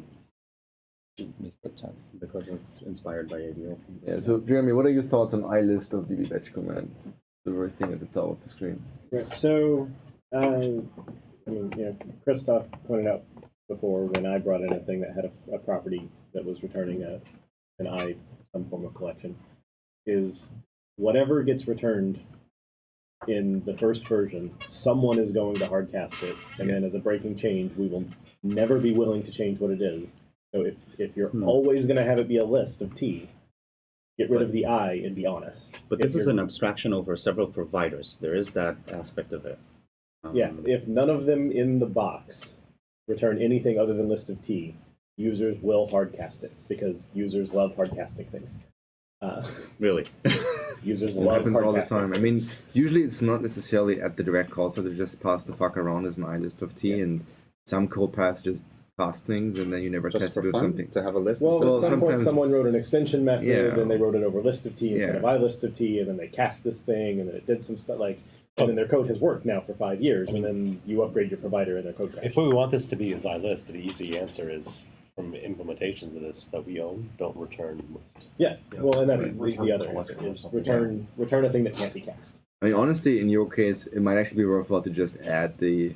Missed that chance. Because it's inspired by ADO. Yeah. So Jeremy, what are your thoughts on IList of DB batch command? The very thing at the top of the screen. Right. So, Christoph pointed out before when I brought in a thing that had a property that was returning some form of collection, is whatever gets returned in the first version, someone is going to hardcast it, and then as a breaking change, we will never be willing to change what it is. So if you're always going to have it be a list of T, get rid of the I and be honest. But this is an abstraction over several providers. There is that aspect of it. If none of them in the box return anything other than list of T, users will hardcast it because users love hardcasting things. Really? Users It love happens all the hard time. I mean, usually it's not necessarily at the direct call, so they just pass the fuck around as an IList of T, and some code paths just pass things, and then you never Just test for it with fun, something. to have a list? Well, Well, at some point, sometimes someone it's- wrote an extension method, Yeah. and they wrote it over list of T instead Yeah. of iList of T, and then they cast this thing, and then it did some stuff like, and then their code has worked now for 5 years, and then you upgrade your provider, and their code crashes. If we want this to be as iList, the easy answer is from implementations of this that we own, don't return list. Yeah, well, and that's Return the other collector answer or is something. return a thing that can't be cast. I mean, honestly, in your case, it might actually be worthwhile to just add the,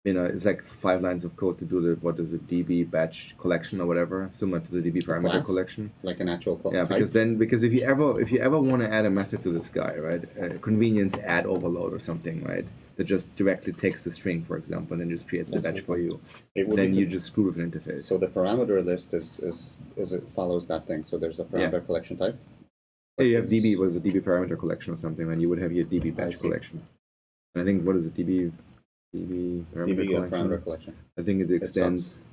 it's like 5 lines of code to do the, what is it, DB batch collection or whatever, similar to the DB parameter class? collection. Like an actual Yeah, because if you ever want to add a method to this guy, right, convenience add overload or something, right, that just directly takes the string, for example, and then just creates the That's batch for you. It would Then be you good. just screw with an interface. So the parameter list is it follows that thing. So there's a parameter collection type. Yeah, you have It's- DB, what is it, DB parameter collection or something, and you would have your DB batch see. collection. And I think, what is it, DB parameter DB collection? parameter collection. I think it extends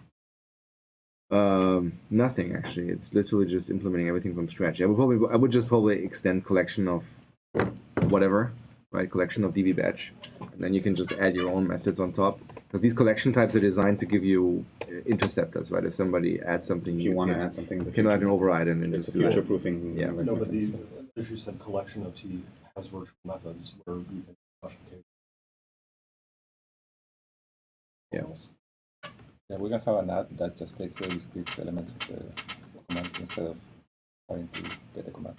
nothing actually. It's literally just implementing everything from scratch. I would just probably extend collection of whatever, right? Collection of DB batch, and then you can just add your own methods on top. Because these collection types are designed to give you interceptors, right? If somebody adds something, If you want to can- add something, in the you can add an future, override and then it's a just do that. future-proofing. Yeah. No, but the, as you said, collection of T has virtual methods where you can special case. Yeah. Yeah, we can have an add that just takes the discrete elements of the command instead of having to get a command.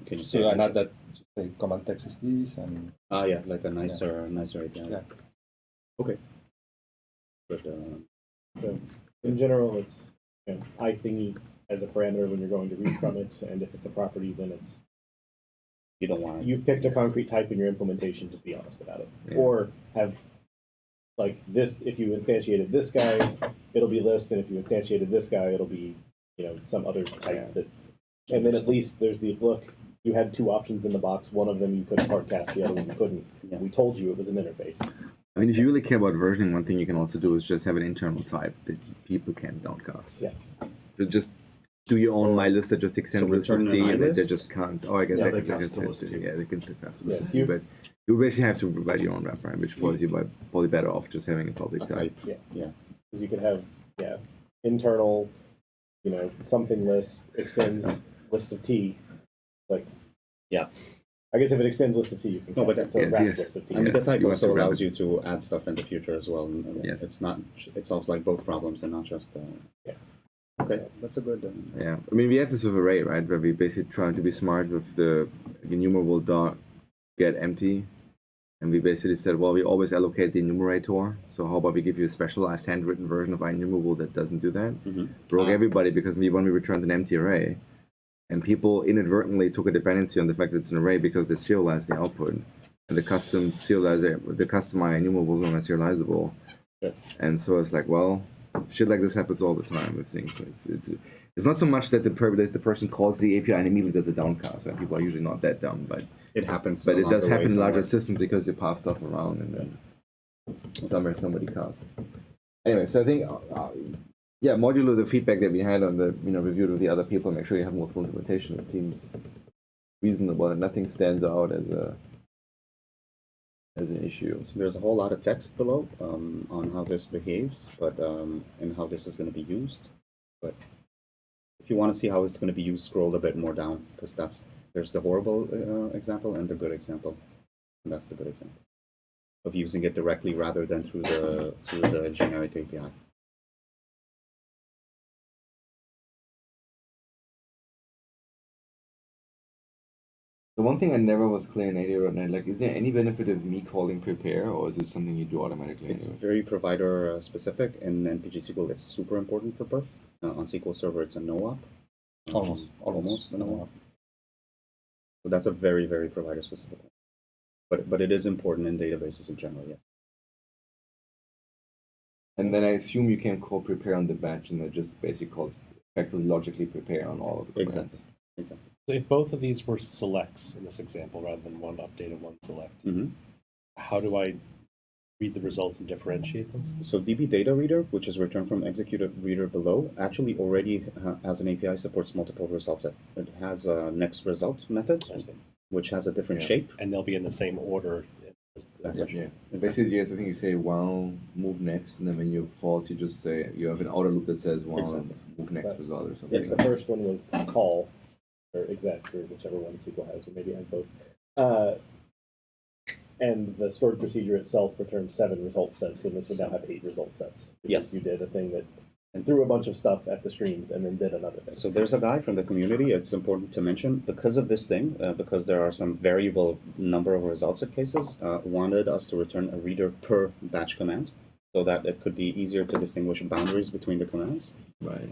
Can you So say an add that say command text is this, and yeah, like a nicer API. Yeah. Okay. But So in general, it's I thingy as a parameter when you're going to read from it, and if it's a property, then it's you don't want to. you've picked a concrete type in your implementation. Just be honest about it, Yeah. or have like this. If you instantiated this guy, it'll be list, and if you instantiated this guy, it'll be some other type that. And then at least there's the look. You had 2 options in the box. One of them you could hardcast, the other one you couldn't. Yeah. We told you it was an interface. I mean, if you really care about versioning, one thing you can also do is just have an internal type that people can't downcast. Yeah. So just do your own my list that just extends So list of return T, an and they iList? just can't. Oh, I guess Yeah, they they can cast the extend list it. of T. Yeah, they can still cast the Yes, list of T, you- but you basically have to provide your own wrapper, which probably you probably better off just having a public A type. type. Yeah. Yeah. Because you could have internal, something list extends list of T, like Yeah. I guess if it extends list of T, you can No, but cast it, so yes, it wraps yes. list of T. I mean, Yes, the type you want also to wrap allows it. you to add stuff in the future as well. And Yes. It solves like both problems and not just. Yeah. Okay, that's a good. Yeah, I mean, we had this with array, right, where we basically trying to be smart with the enumerable dot get empty, and we basically said, well, we always allocate the enumerator. So how about we give you a specialized handwritten version of our enumerable that doesn't do that? Mm-hmm. Broke everybody because when we returned an empty array, and people inadvertently took a dependency on the fact that it's an array because they serialized the output, and the custom enumerable is not serializable. Yeah. And so it's like, well, shit like this happens all the time with things. It's not so much that the person calls the API and immediately does a downcast. And people are usually not that dumb, but It happens. it along does the way happen in larger somewhere. systems because you pass stuff around and then somewhere somebody casts. Anyway, so I think modulo the feedback that we had on the review of the other people, make sure you have multiple implementation. It seems reasonable and nothing stands out as an issue. So there's a whole lot of text below on how this behaves, but and how this is going to be used. But if you want to see how it's going to be used, scroll a bit more down because there's the horrible example and the good example, and that's the good example of using it directly rather than through the generic API. The one thing I never was clear in ADO.NET, like, is there any benefit of me calling prepare, or is it something you do automatically It's anyway? very provider specific. In NPG SQL, it's super important for perf. On SQL Server, it's a no-op. almost a no-op. So that's a very, very provider specific one. But it is important in databases in general, yes. And then I assume you can call prepare on the batch, and that just basically calls effectively logically prepare on all of the commands. Exactly. So if both of these were selects in this example rather than one update and one select, Mm-hmm. how do I read the results and differentiate those? So DbDataReader, which is returned from executed reader below, actually already as an API supports multiple result set. It has a next result method, I see. which has a different Yeah. shape. And they'll be in the same order. Exactly. Yeah. Basically, yes, I think you say while move next, and then when you false, you just say you have an outer loop that says while Exactly. move next Right. result or Yes, something. the first one was call, or exec, or whichever one SQL has, or maybe it has both. And the stored procedure itself returned 7 result sets, then this would now have 8 result sets. Because you did a thing that and threw a bunch of stuff at the streams and then did another thing. So there's a guy from the community, it's important to mention, because of this thing, because there are some variable number of results set cases, wanted us to return a reader per batch command, so that it could be easier to distinguish boundaries between the commands. Right.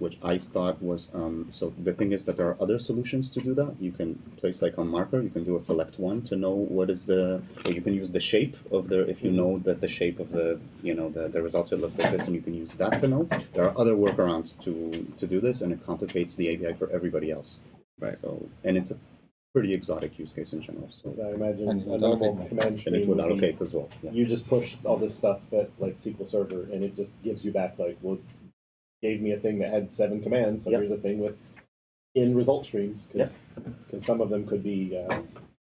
Which I thought was, so the thing is that there are other solutions to do that. You can place like a marker, you can do a select one to know what is or you can use the shape of if you know that the shape of the results it looks like this, and you can use that to know. There are other workarounds to do this, and it complicates the API for everybody else. Right. So, and it's a pretty exotic use case in general. So, So I imagine And a normal allocate. command and it stream would would be, allocate as well. Yeah. you just push all this stuff at like SQL Server, and it just gives you back like, well, gave me a thing that had 7 commands, so Yep. here's a thing with in result streams, because some of them could be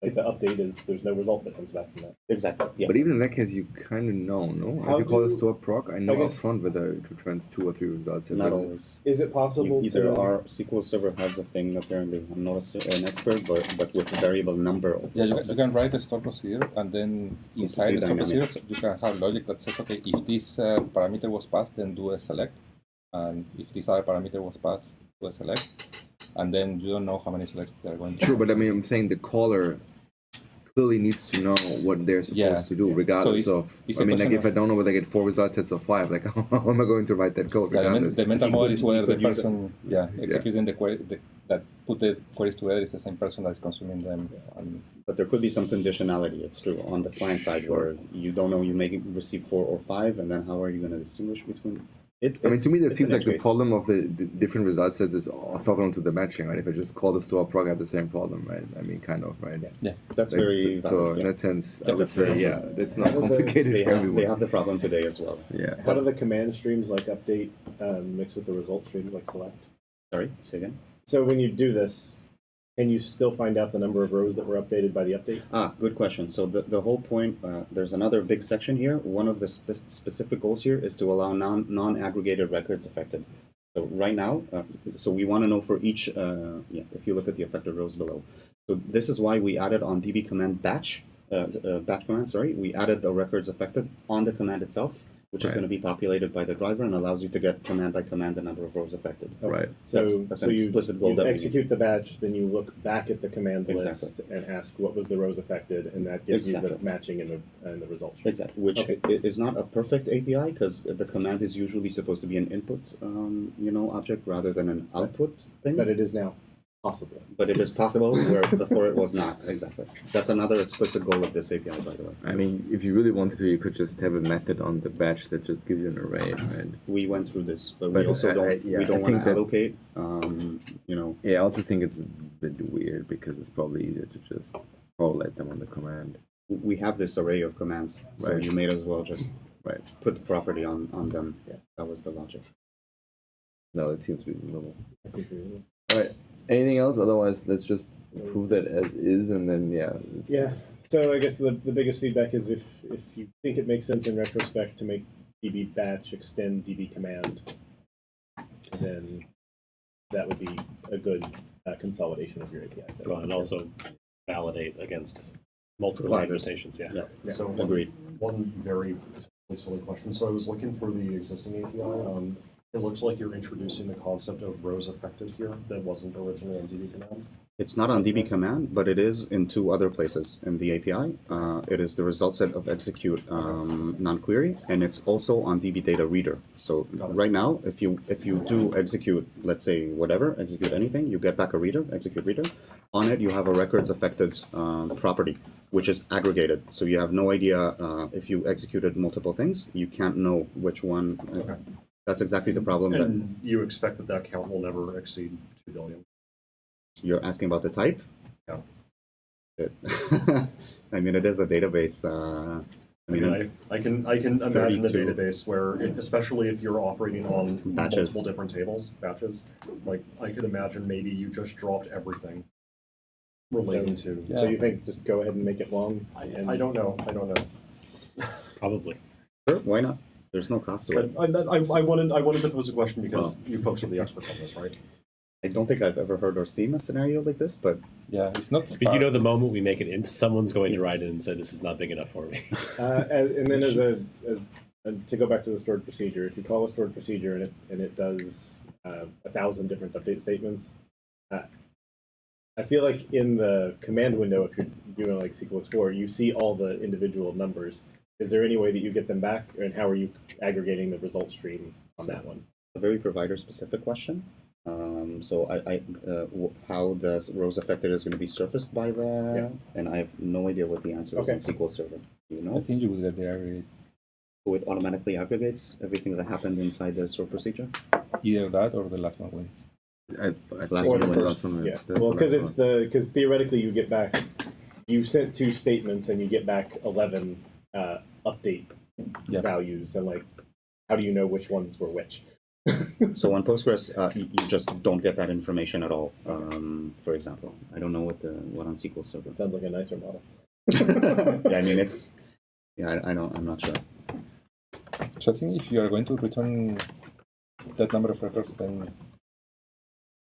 like the update is there's no result that comes back from that. Exactly. Yeah. But even in that case, you kind of know, no? How If you call do- it store proc, I know I guess- upfront whether it returns 2 or 3 results. Not always. Is it possible Either to our SQL Server has a thing, apparently, I'm not an expert, but with a variable number of Yeah, results. you can write a store procedure, and then inside the store dynamic. procedure, you can have logic that says, okay, if this parameter was passed, then do a select, and if this other parameter was passed, do a select, and then you don't know how many selects they're going to. True, but I mean, I'm saying the caller clearly needs to know what they're supposed Yeah. to do, regardless So of. it's I a mean, like question if I don't know whether I get 4 result sets or 5, like how am I going to write that code? Yeah, Regardless. the mental You model could- is you whether the could use it. person, executing the query, that put the queries together is the same person that's consuming them. But there could be some conditionality, it's true, on the client side where you don't know, you may receive 4 or 5, and then how are you going to distinguish between it? I mean, to me, that it's seems an like the edge case. problem of the different result sets is orthogonal to the matching, right? If I just call the store proc, I have the same problem, right? I mean, kind of, right? That's Like, very so valid, in yeah. that sense, I Yeah, would that's very say, true. it's not How did the- complicated They for have, everyone. they have the problem today as well. Yeah. how do the command streams like update mix with the result streams like select? Sorry, say again? So when you do this, can you still find out the number of rows that were updated by the update? Good question. So the whole point, there's another big section here. One of the specific goals here is to allow non-aggregated records affected. So right now, so we want to know for each, if you look at the affected rows below. So this is why we added on DB command batch command, we added the records affected on the command itself, which is Right. going to be populated by the driver and allows you to get command by command the number of rows affected. Right. So, That's so an you, explicit goal you that we need. execute the batch, then you look back at the command Exactly. list and ask what was the rows affected, and that gives you Exactly. the matching and the results. Exactly, which Okay. is not a perfect API because the command is usually supposed to be an input, object rather than an output thing. But it is now possible. But it is possible where before it was not. Exactly. That's another explicit goal of this API, by the way. I mean, if you really wanted to, you could just have a method on the batch that just gives you an array, right? We went through this, but But we also don't. I we don't want think to that- allocate. Yeah, I also think it's a bit weird because it's probably easier to just correlate them on the command. We have this array of commands, so Right. you may as well just Right. put the property on them. Yeah. That was the logic. No, that seems reasonable. I think we- All right. Anything else? Otherwise, let's just prove that as is, and then it's- Yeah. So I guess the biggest feedback is if you think it makes sense in retrospect to make DB batch extend DB command, then that would be a good consolidation of your API set. And also validate against multiple Providers. implementations. Yeah. Yeah. So Agreed. one very silly question. So I was looking through the existing API. It looks like you're introducing the concept of rows affected here that wasn't originally on DB command. It's not on DB command, but it is in 2 other places in the API. It is the result set of execute non-query, and it's also on DB data reader. So Got it. right now, if you do execute, let's say whatever, execute anything, you get back a reader, execute reader. On it, you have a records affected property, which is aggregated. So you have no idea if you executed multiple things, you can't know which one. Okay. That's exactly the problem that And you expect that that count will never exceed 2 billion. you're asking about the type. Yeah. I mean, it is a database. I mean, I can imagine a 32. database where, especially if you're operating on Batches. multiple different tables, batches, like I could imagine maybe you just dropped everything relating to. So you think just go ahead and make it long? I don't know. I don't know. Probably. sure, why not? There's no cost to it. I wanted to pose a question because you folks are the experts on this, right? I don't think I've ever heard or seen a scenario like this, but Yeah, it's not. But you know, the Spark, moment we make it into, someone's going to write in and say, this is not big enough for me. And then to go back to the stored procedure, if you call a stored procedure and it does 1,000 different update statements, I feel like in the command window, if you're doing like SQL Explorer, you see all the individual numbers. Is there any way that you get them back, and how are you aggregating the result stream on that one? a very provider-specific question. So how the rows affected is going to be surfaced by the, and I have no idea what the answer is on SQL Server. Do you I know? think you will get the aggregate. So it automatically aggregates everything that happened inside the stored procedure? Either that or the last one wins. I Last think one that's was- awesome. Yeah, well, because theoretically you get back, you sent 2 statements and you get back 11 update Yeah. values, and like, how do you know which ones were which? So on Postgres, you just don't get that information at all. For example, I don't know what on SQL Server. Sounds like a nicer model. Yeah, I mean it's. Yeah, I don't. I'm not sure. So I think if you are going to return that number of records, then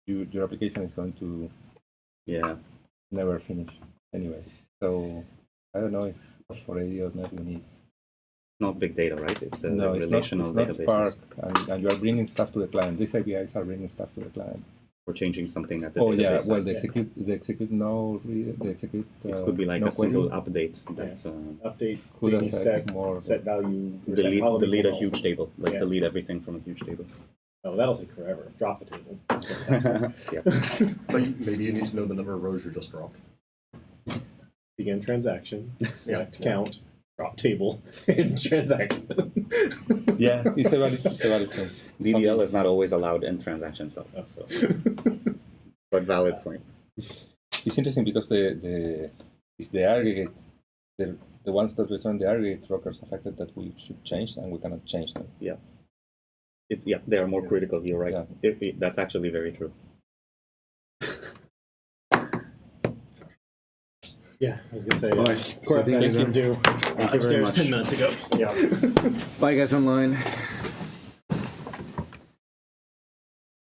your application is going to Yeah, never finish anyway. So I don't know if for AD.NET we need. not big data, right? It's a No, it's not, relational it's not databases. Spark, and you are bringing stuff to the client. These APIs are bringing stuff to the client. We're changing something at the Oh database yeah, well side. they execute no, they execute. It could be like no a single query. update that Update, Could maybe affect more. set value, or set column delete a equal. huge table, like Yeah. delete everything from a huge table. Oh, that'll take forever. Drop the table. Yeah. But maybe you need to know the number of rows you just dropped. Begin transaction, select Yeah. count, drop table, and transaction. Yeah, it's a valid thing. DDL is not always allowed in transaction stuff, so. But valid point. It's interesting because it's the aggregate, the ones that return the aggregate records affected that we should change, and we cannot change them. They are more critical. You're right. Yeah. That's actually very true. Yeah, I was gonna say. All right. So Core thank FS you. can do Thank you very upstairs much. 10 minutes ago. Yeah. Bye, guys online.